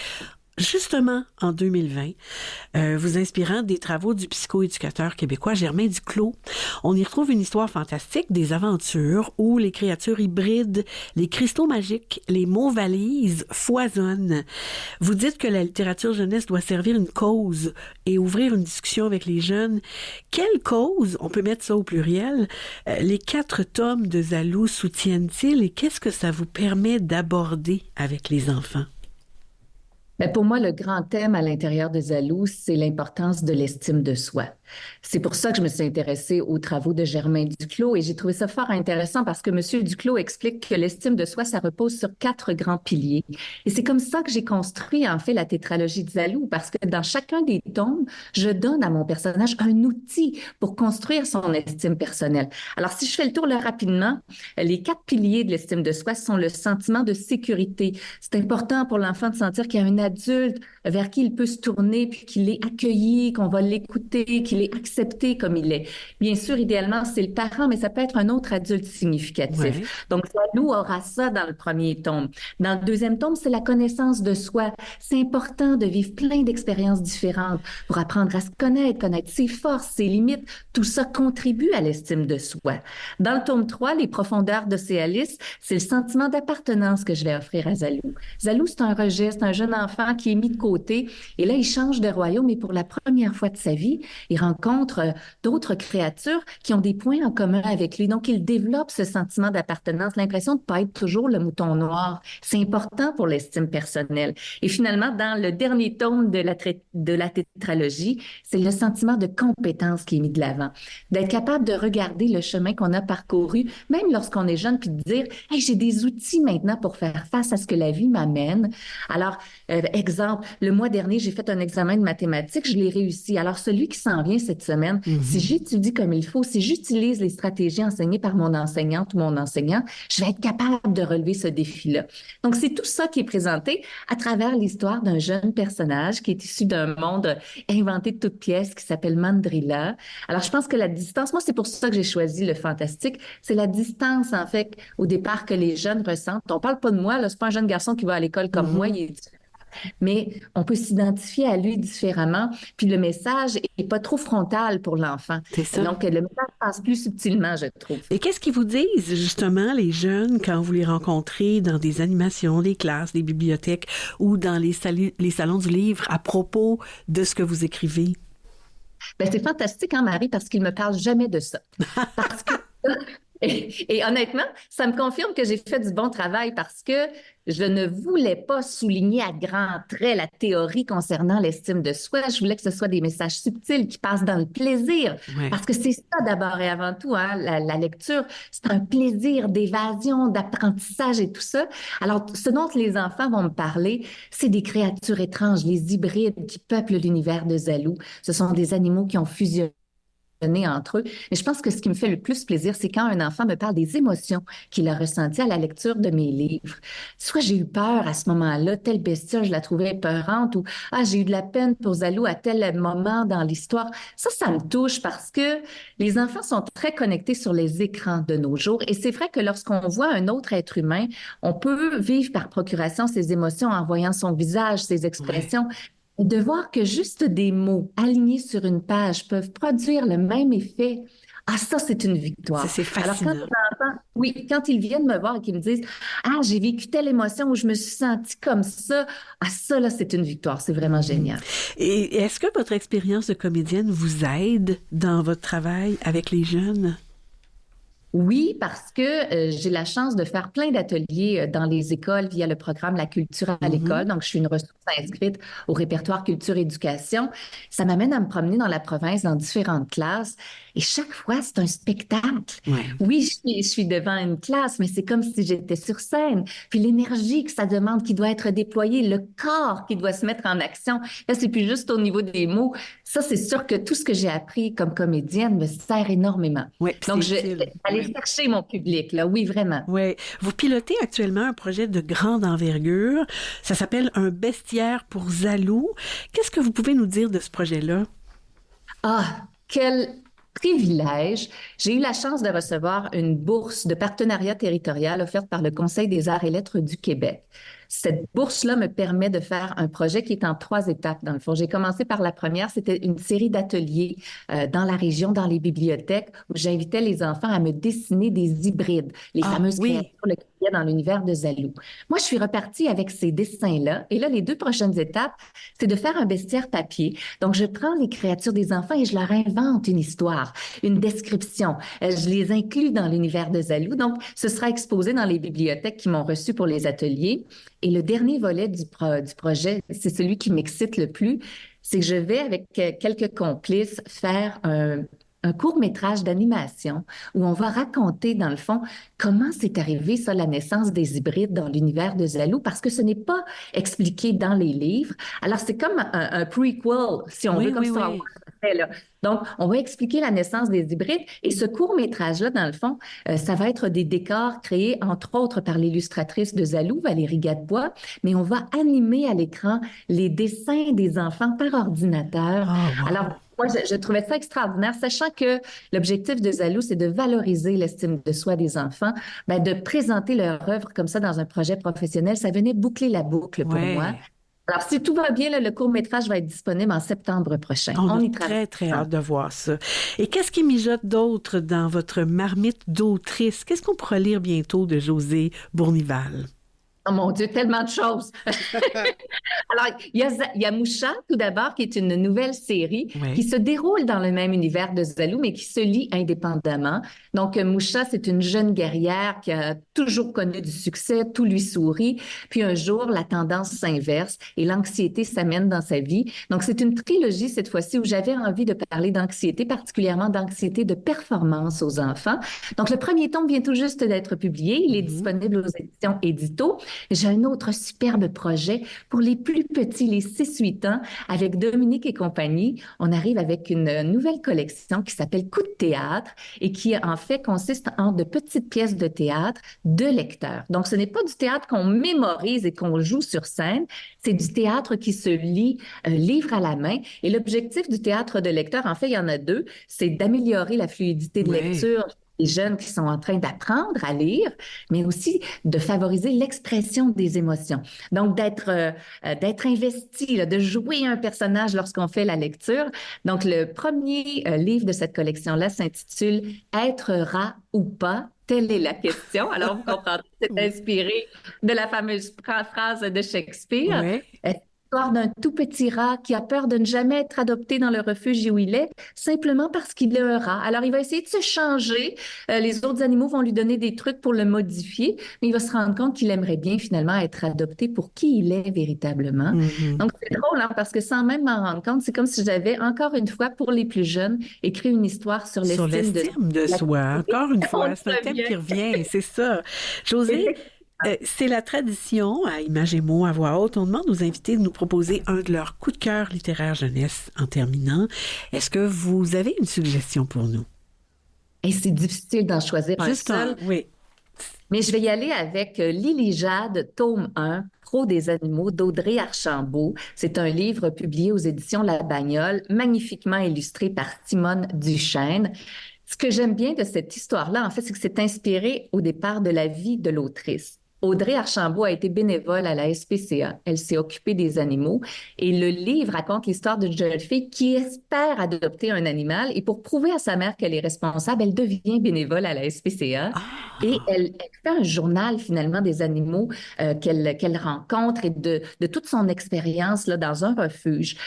Justement, en 2020, vous inspirant des travaux du psychoéducateur québécois Germain Duclos. On y retrouve une histoire fantastique des aventures où les créatures hybrides, les cristaux magiques, les mots valises foisonnent. Vous dites que la littérature jeunesse doit servir une cause et ouvrir une discussion avec les jeunes. Quelle cause, on peut mettre ça au pluriel, les 4 tomes de Zalou soutiennent-ils et qu'est-ce que ça vous permet d'aborder avec les enfants? Bien, pour moi, le grand thème à l'intérieur de Zalou, c'est l'importance de l'estime de soi. C'est pour ça que je me suis intéressée aux travaux de Germain Duclos et j'ai trouvé ça fort intéressant parce que M. Duclos explique que l'estime de soi, ça repose sur 4 grands piliers. Et c'est comme ça que j'ai construit, en fait, la tétralogie de Zalou, parce que dans chacun des tomes, je donne à mon personnage un outil pour construire son estime personnelle. Alors, si je fais le tour là rapidement, les 4 piliers de l'estime de soi sont le sentiment de sécurité. C'est important pour l'enfant de sentir qu'il y a un adulte vers qui il peut se tourner, puis qu'il est accueilli, qu'on va l'écouter, qu'il est accepté comme il est. Bien sûr, idéalement, c'est le parent, mais ça peut être un autre adulte significatif. Ouais. Donc, Zalou aura ça dans le premier tome. Dans le deuxième tome, c'est la connaissance de soi. C'est important de vivre plein d'expériences différentes pour apprendre à se connaître ses forces, ses limites. Tout ça contribue à l'estime de soi. Dans le tome 3, les profondeurs d'Océalis, c'est le sentiment d'appartenance que je vais offrir à Zalou. Zalou, c'est un rejet, c'est un jeune enfant qui est mis de côté. Et là, il change de royaume et pour la première fois de sa vie, il rencontre d'autres créatures qui ont des points en commun avec lui. Donc, il développe ce sentiment d'appartenance, l'impression de ne pas être toujours le mouton noir. C'est important pour l'estime personnelle. Et finalement, dans le dernier tome de la tétralogie, c'est le sentiment de compétence qui est mis de l'avant. D'être capable de regarder le chemin qu'on a parcouru, même lorsqu'on est jeune, puis de dire « Hey, j'ai des outils maintenant pour faire face à ce que la vie m'amène. » Alors, exemple, le mois dernier, j'ai fait un examen de mathématiques, je l'ai réussi. Alors, celui qui s'en vient cette semaine, si j'étudie comme il faut, si j'utilise les stratégies enseignées par mon enseignante ou mon enseignant, je vais être capable de relever ce défi-là. Donc, c'est tout ça qui est présenté à travers l'histoire d'un jeune personnage qui est issu d'un monde inventé de toutes pièces qui s'appelle Mandrilla. Alors, je pense que la distance, moi, c'est pour ça que j'ai choisi le fantastique, c'est la distance, en fait, au départ que les jeunes ressentent. On parle pas de moi, là, c'est pas un jeune garçon qui va à l'école comme moi, il est mais on peut s'identifier à lui différemment. Puis le message est pas trop frontal pour l'enfant. C'est ça. Donc, le message passe plus subtilement, je trouve. Et qu'est-ce qu'ils vous disent, justement, les jeunes, quand vous les rencontrez dans des animations, des classes, des bibliothèques ou dans les salons du livre à propos de ce que vous écrivez? Ben, c'est fantastique, hein, Marie, parce qu'ils me parlent jamais de ça. Parce que... Et honnêtement, ça me confirme que j'ai fait du bon travail parce que je ne voulais pas souligner à grands traits la théorie concernant l'estime de soi. Je voulais que ce soit des messages subtils qui passent dans le plaisir. Ouais. Parce que c'est ça d'abord et avant tout, hein, la lecture. C'est un plaisir d'évasion, d'apprentissage et tout ça. Alors, ce dont les enfants vont me parler, c'est des créatures étranges, les hybrides qui peuplent l'univers de Zalou. Ce sont des animaux qui ont fusionné entre eux. Mais je pense que ce qui me fait le plus plaisir, c'est quand un enfant me parle des émotions qu'il a ressenties à la lecture de mes livres. Soit j'ai eu peur à ce moment-là, telle bestiole, je la trouvais épeurante, ou j'ai eu de la peine pour Zalou à tel moment dans l'histoire. Ça me touche parce que les enfants sont très connectés sur les écrans de nos jours. Et c'est vrai que lorsqu'on voit un autre être humain, on peut vivre par procuration ses émotions en voyant son visage, ses expressions. Ouais. De voir que juste des mots alignés sur une page peuvent produire le même effet, ça, c'est une victoire. C'est fascinant. Alors, quand ils viennent me voir et qu'ils me disent « j'ai vécu telle émotion où je me suis sentie comme ça », ça, là, c'est une victoire. C'est vraiment génial. Et est-ce que votre expérience de comédienne vous aide dans votre travail avec les jeunes? Oui, parce que j'ai la chance de faire plein d'ateliers dans les écoles via le programme La Culture à l'école. Donc, je suis une ressource inscrite au répertoire Culture Éducation. Ça m'amène à me promener dans la province, dans différentes classes. Et chaque fois, c'est un spectacle. Ouais. Oui, je suis devant une classe, mais c'est comme si j'étais sur scène. Puis l'énergie que ça demande qui doit être déployée, le corps qui doit se mettre en action. Là, c'est plus juste au niveau des mots. Ça, c'est sûr que tout ce que j'ai appris comme comédienne me sert énormément. Ouais, donc, je vais aller chercher mon public, là. Oui, vraiment. Oui. Vous pilotez actuellement un projet de grande envergure. Ça s'appelle Un bestiaire pour Zalou. Qu'est-ce que vous pouvez nous dire de ce projet-là? Quel privilège. J'ai eu la chance de recevoir une bourse de partenariat territorial offerte par le Conseil des arts et lettres du Québec. Cette bourse-là me permet de faire un projet qui est en 3 étapes, dans le fond. J'ai commencé par la première, c'était une série d'ateliers dans la région, dans les bibliothèques, où j'invitais les enfants à me dessiner des hybrides, les fameuses créatures qu'il y a dans l'univers de Zalou. Moi, je suis repartie avec ces dessins-là. Et là, les 2 prochaines étapes, c'est de faire un bestiaire papier. Donc, je prends les créatures des enfants et je leur invente une histoire, une description. Je les inclus dans l'univers de Zalou. Donc, ce sera exposé dans les bibliothèques qui m'ont reçu pour les ateliers. Et le dernier volet du projet, c'est celui qui m'excite le plus, c'est que je vais, avec quelques complices, faire un court-métrage d'animation où on va raconter, dans le fond, comment c'est arrivé, ça, la naissance des hybrides dans l'univers de Zalou, parce que ce n'est pas expliqué dans les livres. Alors, c'est comme un prequel, si on veut, comme Star Wars fait, là. Donc, on va expliquer la naissance des hybrides. Et ce court-métrage-là, dans le fond, ça va être des décors créés, entre autres, par l'illustratrice de Zalou, Valérie Gadebois, mais on va animer à l'écran les dessins des enfants par ordinateur. Oh, wow. Alors, moi, je trouvais ça extraordinaire, sachant que l'objectif de Zalou, c'est de valoriser l'estime de soi des enfants, ben, de présenter leur œuvre comme ça dans un projet professionnel, ça venait boucler la boucle pour moi. Alors, si tout va bien, là, le court-métrage va être disponible en septembre prochain. On y a travaille. très, très hâte de voir ça. Et qu'est-ce qui mijote d'autre dans votre marmite d'autrice? Qu'est-ce qu'on pourra lire bientôt de Josée Bournival? Oh mon Dieu, tellement de choses. Alors, il y a Moucha, tout d'abord, qui est une nouvelle série qui se déroule dans le même univers de Zalou, mais qui se lit indépendamment. Donc, Moucha, c'est une jeune guerrière qui a toujours connu du succès, tout lui sourit. Puis un jour, la tendance s'inverse et l'anxiété s'amène dans sa vie. Donc, c'est une trilogie cette fois-ci où j'avais envie de parler d'anxiété, particulièrement d'anxiété de performance aux enfants. Donc, le premier tome vient tout juste d'être publié. Il est disponible aux éditions Édito. J'ai un autre superbe projet pour les plus petits, les 6-8 ans, avec Dominique et compagnie. On arrive avec une nouvelle collection qui s'appelle Coup de théâtre et qui, en fait, consiste en de petites pièces de théâtre de lecteurs. Donc, ce n'est pas du théâtre qu'on mémorise et qu'on joue sur scène, c'est du théâtre qui se lit livre à la main. Et l'objectif du théâtre de lecteur, en fait, il y en a deux, c'est d'améliorer la fluidité de lecture des jeunes qui sont en train d'apprendre à lire, mais aussi de favoriser l'expression des émotions. Donc, d'être investi, là, de jouer un personnage lorsqu'on fait la lecture. Donc, le premier livre de cette collection-là s'intitule « Être rat ou pas ». Telle est la question. Alors, vous comprendrez, c'est inspiré de la fameuse phrase de Shakespeare. L'histoire d'un tout petit rat qui a peur de ne jamais être adopté dans le refuge où il est, simplement parce qu'il est un rat. Alors, il va essayer de se changer. Les autres animaux vont lui donner des trucs pour le modifier, mais il va se rendre compte qu'il aimerait bien finalement être adopté pour qui il est véritablement. Donc, c'est drôle, hein, parce que sans même m'en rendre compte, c'est comme si j'avais, encore une fois, pour les plus jeunes, écrit une histoire sur l'estime de soi. Encore une fois, c'est un thème qui revient, c'est ça. Josée, c'est la tradition à Images et mots à voix haute. On demande aux invités de nous proposer un de leurs coups de cœur littéraires jeunesse en terminant. Est-ce que vous avez une suggestion pour nous? Et c'est difficile d'en choisir un seul. Oui. Mais je vais y aller avec Lily Jade, tome 1, Pro des animaux, d'Audrey Archambault. C'est un livre publié aux éditions La Bagnole, magnifiquement illustré par Simone Duchesne. Ce que j'aime bien de cette histoire-là, en fait, c'est que c'est inspiré au départ de la vie de l'autrice. Audrey Archambault a été bénévole à la SPCA. Elle s'est occupée des animaux et le livre raconte l'histoire d'une jeune fille qui espère adopter un animal et pour prouver à sa mère qu'elle est responsable, elle devient bénévole à la SPCA et elle fait un journal finalement des animaux qu'elle rencontre et de toute son expérience là, dans un refuge.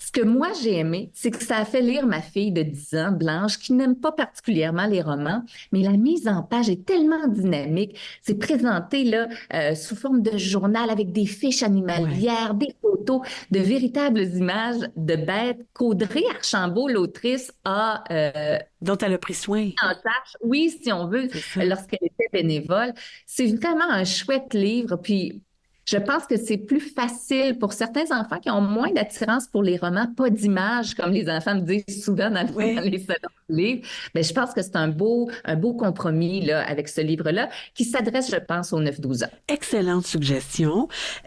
Ce que moi, j'ai aimé, c'est que ça a fait lire ma fille de 10 ans, Blanche, qui n'aime pas particulièrement les romans, mais la mise en page est tellement dynamique. C'est présenté là sous forme de journal avec des fiches animalières, des photos, de véritables images de bêtes qu'Audrey Archambault, l'autrice, a... dont elle a pris soin. En tâche, oui, si on veut, lorsqu'elle était bénévole. C'est vraiment un chouette livre, puis... Je pense que c'est plus facile pour certains enfants qui ont moins d'attirance pour les romans, pas d'image, comme les enfants me disent souvent dans les salons de livres. Mais je pense que c'est un beau compromis là, avec ce livre-là qui s'adresse, je pense, aux 9-12 ans. Excellente suggestion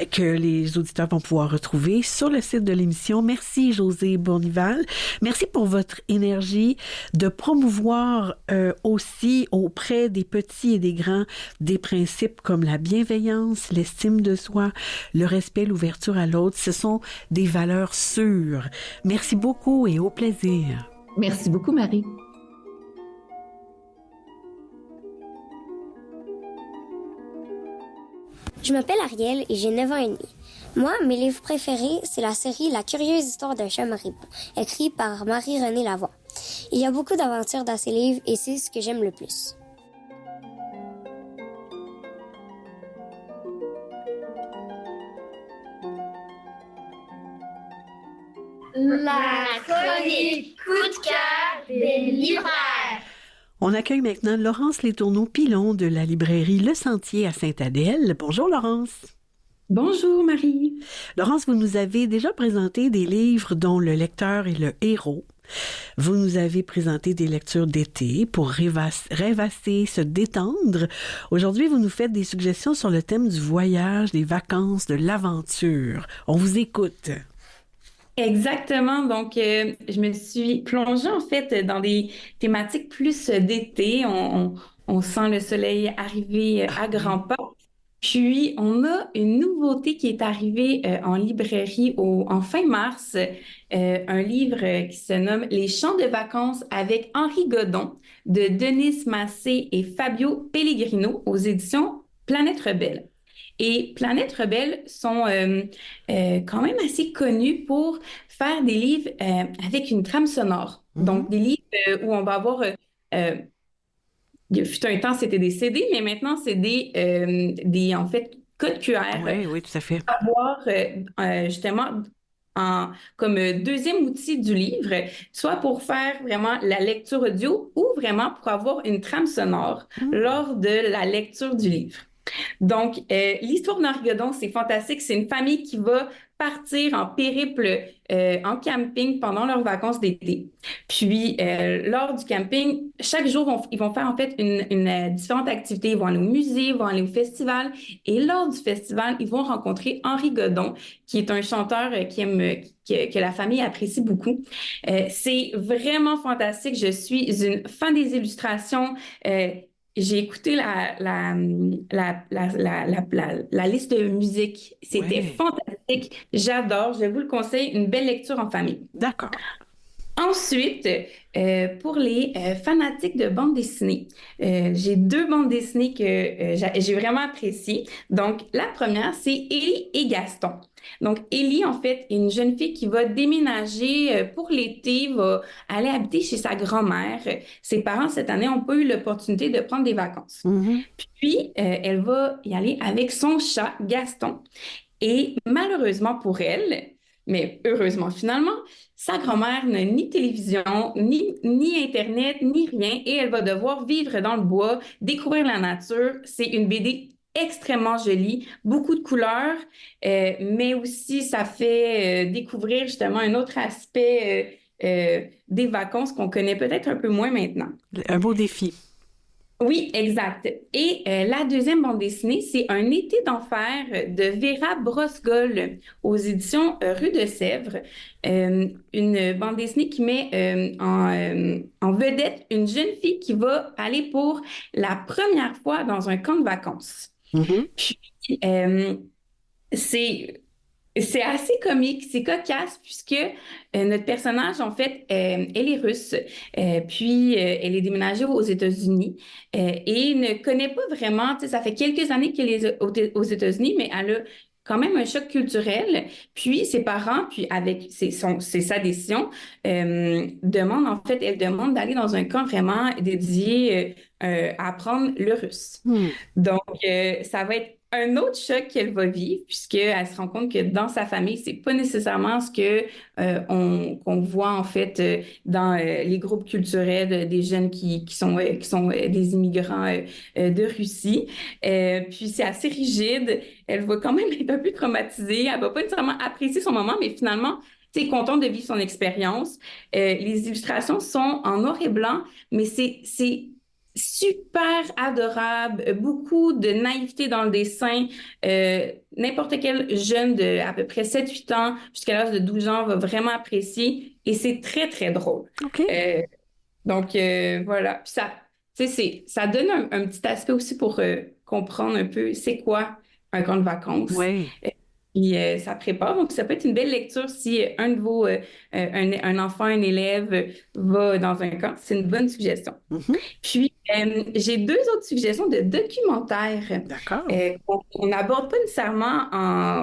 que les auditeurs vont pouvoir retrouver sur le site de l'émission. Merci, Josée Bournival. Merci pour votre énergie de promouvoir aussi auprès des petits et des grands des principes comme la bienveillance, l'estime de soi, le respect, l'ouverture à l'autre. Ce sont des valeurs sûres. Merci beaucoup et au plaisir. Merci beaucoup, Marie. Je m'appelle Ariel et j'ai 9 ans et demi. Moi, mes livres préférés, c'est la série La curieuse histoire d'un chat moribond, écrit par Marie-Renée Lavoie. Il y a beaucoup d'aventures dans ces livres et c'est ce que j'aime le plus. La chronique coup de cœur des libraires. On accueille maintenant Laurence Letourneau-Pilon de la librairie Le Sentier à Sainte-Adèle. Bonjour Laurence. Bonjour Marie. Laurence, vous nous avez déjà présenté des livres dont le lecteur est le héros. Vous nous avez présenté des lectures d'été pour rêvasser, se détendre. Aujourd'hui, vous nous faites des suggestions sur le thème du voyage, des vacances, de l'aventure. On vous écoute. Exactement. Donc, je me suis plongée en fait dans des thématiques plus d'été. On sent le soleil arriver à grands pas. Puis, on a une nouveauté qui est arrivée en librairie en fin mars, un livre qui se nomme Les chants de vacances avec Henri Godon de Denise Massé et Fabio Pellegrino aux éditions Planète Rebelle. Et Planète Rebelle sont quand même assez connus pour faire des livres avec une trame sonore. Donc, des livres où on va avoir... il fut un temps, c'était des CD, mais maintenant, c'est des en fait, codes QR. Oui, tout à fait. Avoir justement comme deuxième outil du livre, soit pour faire vraiment la lecture audio ou vraiment pour avoir une trame sonore lors de la lecture du livre. Donc, l'histoire d'Henri Godon, c'est fantastique. C'est une famille qui va partir en périple en camping pendant leurs vacances d'été. Puis, lors du camping, chaque jour, ils vont faire en fait une différente activité. Ils vont aller au musée, ils vont aller au festival. Et lors du festival, ils vont rencontrer Henri Godon, qui est un chanteur que la famille apprécie beaucoup. C'est vraiment fantastique. Je suis une fan des illustrations. J'ai écouté la liste de musique. C'était fantastique. J'adore. Je vous le conseille. Une belle lecture en famille. D'accord. Ensuite, pour les fanatiques de bande dessinée, j'ai 2 bandes dessinées que j'ai vraiment appréciées. Donc, la première, c'est Élie et Gaston. Donc, Élie, en fait, est une jeune fille qui va déménager pour l'été, va aller habiter chez sa grand-mère. Ses parents, cette année, n'ont pas eu l'opportunité de prendre des vacances. Puis, elle va y aller avec son chat, Gaston. Et malheureusement pour elle, mais heureusement finalement, sa grand-mère n'a ni télévision, ni Internet, ni rien, et elle va devoir vivre dans le bois, découvrir la nature. C'est une BD extrêmement jolie, beaucoup de couleurs, mais aussi ça fait découvrir justement un autre aspect des vacances qu'on connaît peut-être un peu moins maintenant. Un beau défi. Oui, exact. Et la deuxième bande dessinée, c'est Un été d'enfer de Vera Brosgol aux éditions Rue de Sèvres. Une bande dessinée qui met en vedette une jeune fille qui va aller pour la première fois dans un camp de vacances. Puis, c'est assez comique, c'est cocasse puisque notre personnage, en fait, elle est russe, puis elle est déménagée aux États-Unis et ne connaît pas vraiment, tu sais, ça fait quelques années qu'elle est aux États-Unis, mais elle a quand même un choc culturel. Puis ses parents, puis avec c'est sa décision, elle demande d'aller dans un camp vraiment dédié à apprendre le russe. Donc, ça va être un autre choc qu'elle va vivre, puisqu'elle se rend compte que dans sa famille, c'est pas nécessairement ce que qu'on voit en fait dans les groupes culturels des jeunes qui sont des immigrants de Russie. Puis c'est assez rigide. Elle va quand même être un peu traumatisée. Elle va pas nécessairement apprécier son moment, mais finalement, tu sais, contente de vivre son expérience. Les illustrations sont en noir et blanc, mais c'est super adorable, beaucoup de naïveté dans le dessin. N'importe quel jeune de à peu près 7-8 ans jusqu'à l'âge de 12 ans va vraiment apprécier et c'est très, très drôle. Donc, voilà. Puis ça donne un petit aspect aussi pour comprendre un peu c'est quoi un camp de vacances. Puis ça prépare. Donc, ça peut être une belle lecture si un de vos, un enfant, un élève va dans un camp. C'est une bonne suggestion. Puis, j'ai 2 autres suggestions de documentaires. D'accord. On n'aborde pas nécessairement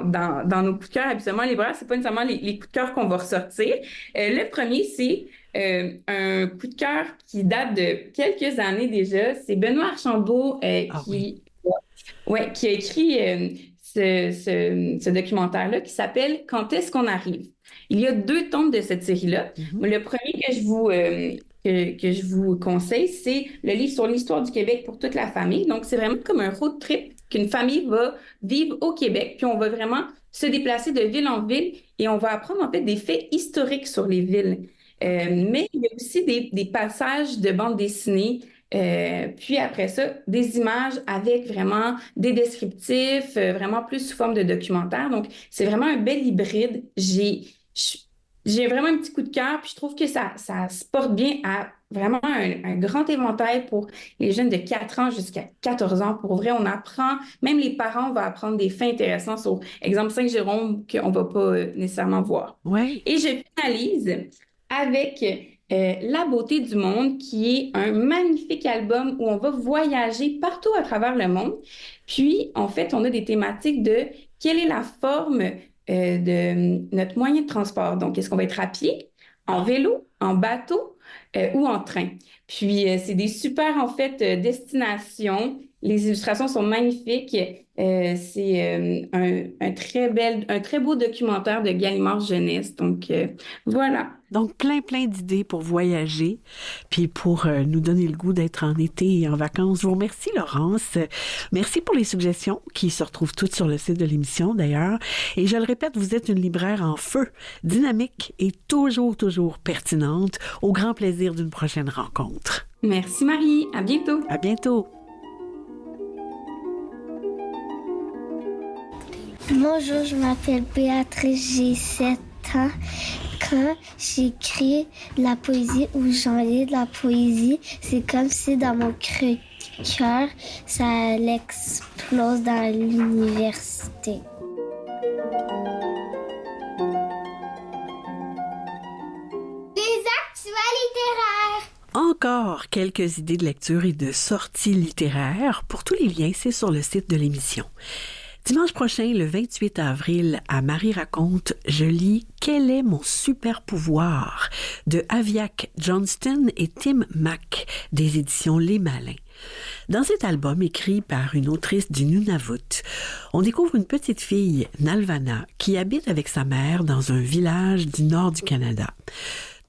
dans nos coups de cœur. Habituellement, les libraires, c'est pas nécessairement les coups de cœur qu'on va ressortir. Le premier, c'est un coup de cœur qui date de quelques années déjà. C'est Benoît Archambault qui a écrit ce documentaire-là qui s'appelle « Quand est-ce qu'on arrive ». Il y a 2 tomes de cette série-là. Le premier que je vous conseille, c'est le livre sur l'histoire du Québec pour toute la famille. Donc, c'est vraiment comme un road trip qu'une famille va vivre au Québec. Puis, on va vraiment se déplacer de ville en ville et on va apprendre en fait des faits historiques sur les villes. Mais il y a aussi des passages de bande dessinée. Puis après ça, des images avec vraiment des descriptifs, vraiment plus sous forme de documentaire. Donc, c'est vraiment un bel hybride. J'ai vraiment un petit coup de cœur, puis je trouve que ça se porte bien à vraiment un grand éventail pour les jeunes de 4 ans jusqu'à 14 ans. Pour vrai, on apprend, même les parents vont apprendre des faits intéressants sur, exemple, Saint-Jérôme, qu'on ne va pas nécessairement voir. Ouais. Et je finalise avec La beauté du monde, qui est un magnifique album où on va voyager partout à travers le monde. Puis, en fait, on a des thématiques de quelle est la forme de notre moyen de transport. Donc, est-ce qu'on va être à pied, en vélo, en bateau ou en train? Puis, c'est des super, en fait, destinations. Les illustrations sont magnifiques. C'est un très beau documentaire de Gallimard Jeunesse. Donc, voilà. Donc, plein d'idées pour voyager, puis pour nous donner le goût d'être en été et en vacances. Je vous remercie, Laurence. Merci pour les suggestions qui se retrouvent toutes sur le site de l'émission, d'ailleurs. Et je le répète, vous êtes une libraire en feu, dynamique et toujours pertinente, au grand plaisir d'une prochaine rencontre. Merci, Marie. À bientôt. À bientôt. Bonjour, je m'appelle Béatrice, j'ai 7 ans. Quand j'écris de la poésie ou j'en lis de la poésie, c'est comme si dans mon cœur, ça l'explose dans l'université. Des actuels littéraires. Encore quelques idées de lecture et de sorties littéraires. Pour tous les liens, c'est sur le site de l'émission. Dimanche prochain, le 28 avril, à Marie raconte, je lis « Quel est mon super pouvoir ?» de Aviak Johnston et Tim Mack, des éditions Les Malins. Dans cet album écrit par une autrice du Nunavut, on découvre une petite fille, Nalvana, qui habite avec sa mère dans un village du nord du Canada.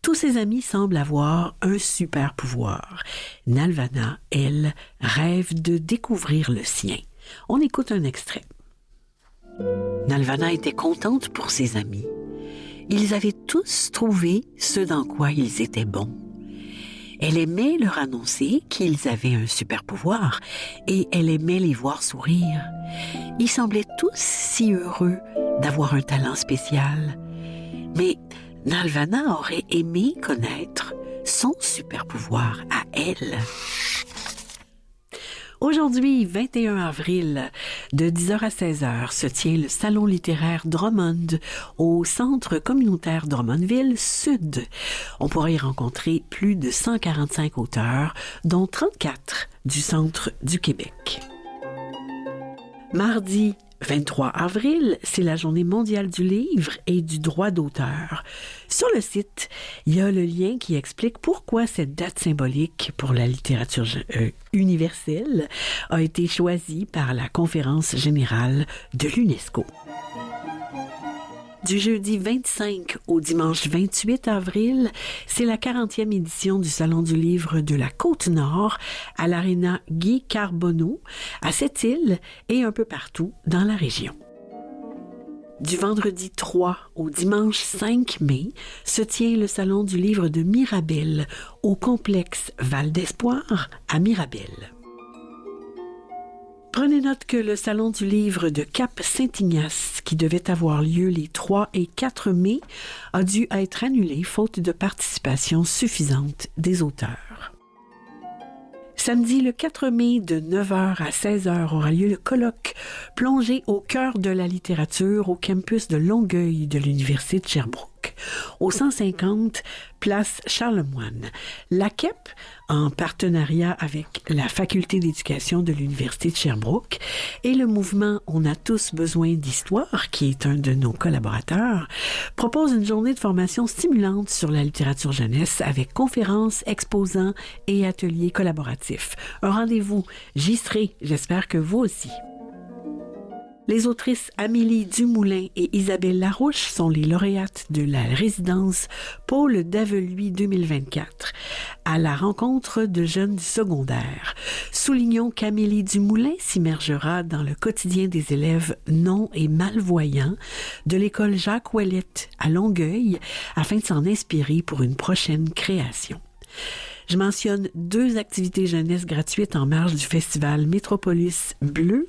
Tous ses amis semblent avoir un super pouvoir. Nalvana, elle, rêve de découvrir le sien. On écoute un extrait. Nalvana était contente pour ses amis. Ils avaient tous trouvé ce dans quoi ils étaient bons. Elle aimait leur annoncer qu'ils avaient un super pouvoir et elle aimait les voir sourire. Ils semblaient tous si heureux d'avoir un talent spécial. Mais Nalvana aurait aimé connaître son super pouvoir à elle. Aujourd'hui, 21 avril, de 10h à 16h, se tient le Salon littéraire Drummond au Centre communautaire Drummondville Sud. On pourra y rencontrer plus de 145 auteurs, dont 34 du centre du Québec. Mardi 23 avril, c'est la Journée mondiale du livre et du droit d'auteur. Sur le site, il y a le lien qui explique pourquoi cette date symbolique pour la littérature universelle a été choisie par la Conférence générale de l'UNESCO. Du jeudi 25 au dimanche 28 avril, c'est la 40e édition du Salon du livre de la Côte-Nord à l'Aréna Guy Carbonneau, à Sept-Îles et un peu partout dans la région. Du vendredi 3 au dimanche 5 mai se tient le Salon du livre de Mirabel au complexe Val d'Espoir à Mirabel. Prenez note que le Salon du livre de Cap-Saint-Ignace, qui devait avoir lieu les 3 et 4 mai, a dû être annulé faute de participation suffisante des auteurs. Samedi le 4 mai, de 9h à 16h, aura lieu le colloque « Plongé au cœur de la littérature » au campus de Longueuil de l'Université de Sherbrooke, au 150 place Charlemagne. L'AQEP, en partenariat avec la Faculté d'éducation de l'Université de Sherbrooke et le mouvement On a tous besoin d'histoire, qui est un de nos collaborateurs, propose une journée de formation stimulante sur la littérature jeunesse avec conférences, exposants et ateliers collaboratifs. Un rendez-vous, j'y serai, j'espère que vous aussi. Les autrices Amélie Dumoulin et Isabelle Larouche sont les lauréates de la résidence Paul Daveluy 2024 à la rencontre de jeunes du secondaire. Soulignons qu'Amélie Dumoulin s'immergera dans le quotidien des élèves non et malvoyants de l'école Jacques Ouellette à Longueuil afin de s'en inspirer pour une prochaine création. Je mentionne 2 activités jeunesse gratuites en marge du festival Métropolis Bleu.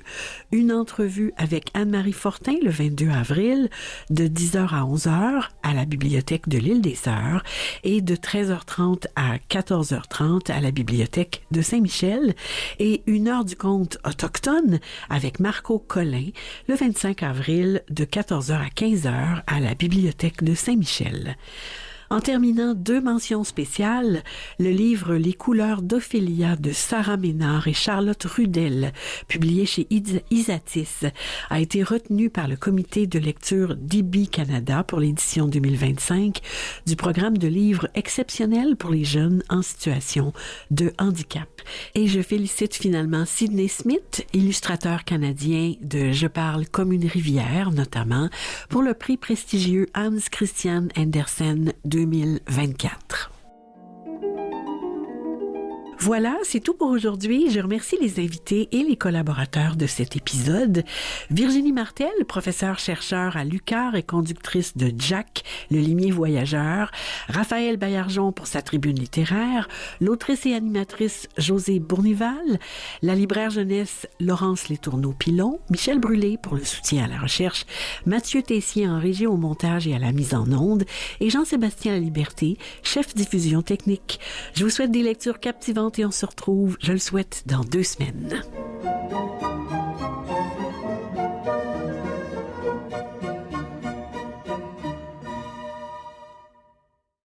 Une entrevue avec Anne-Marie Fortin le 22 avril de 10h à 11h à la bibliothèque de l'Île des Sœurs et de 13h30 à 14h30 à la bibliothèque de Saint-Michel et une heure du conte autochtone avec Marco Collin le 25 avril de 14h à 15h à la bibliothèque de Saint-Michel. En terminant, 2 mentions spéciales, le livre Les couleurs d'Ophélia de Sarah Ménard et Charlotte Rudel, publié chez Isatis, a été retenu par le comité de lecture d'IBI Canada pour l'édition 2025 du programme de livres exceptionnels pour les jeunes en situation de handicap. Et je félicite finalement Sydney Smith, illustrateur canadien de Je parle comme une rivière, notamment, pour le prix prestigieux Hans Christian Andersen 2024. Voilà, c'est tout pour aujourd'hui. Je remercie les invités et les collaborateurs de cet épisode. Virginie Martel, professeure-chercheur à l'UQAR et conductrice de Jack, le limier voyageur. Raphaël Baillargeon pour sa tribune littéraire. L'autrice et animatrice Josée Bournival. La libraire jeunesse Laurence Letourneau-Pilon. Michel Brûlé pour le soutien à la recherche. Mathieu Tessier en régie au montage et à la mise en onde. Et Jean-Sébastien Laliberté, chef diffusion technique. Je vous souhaite des lectures captivantes et on se retrouve, je le souhaite, dans 2 semaines.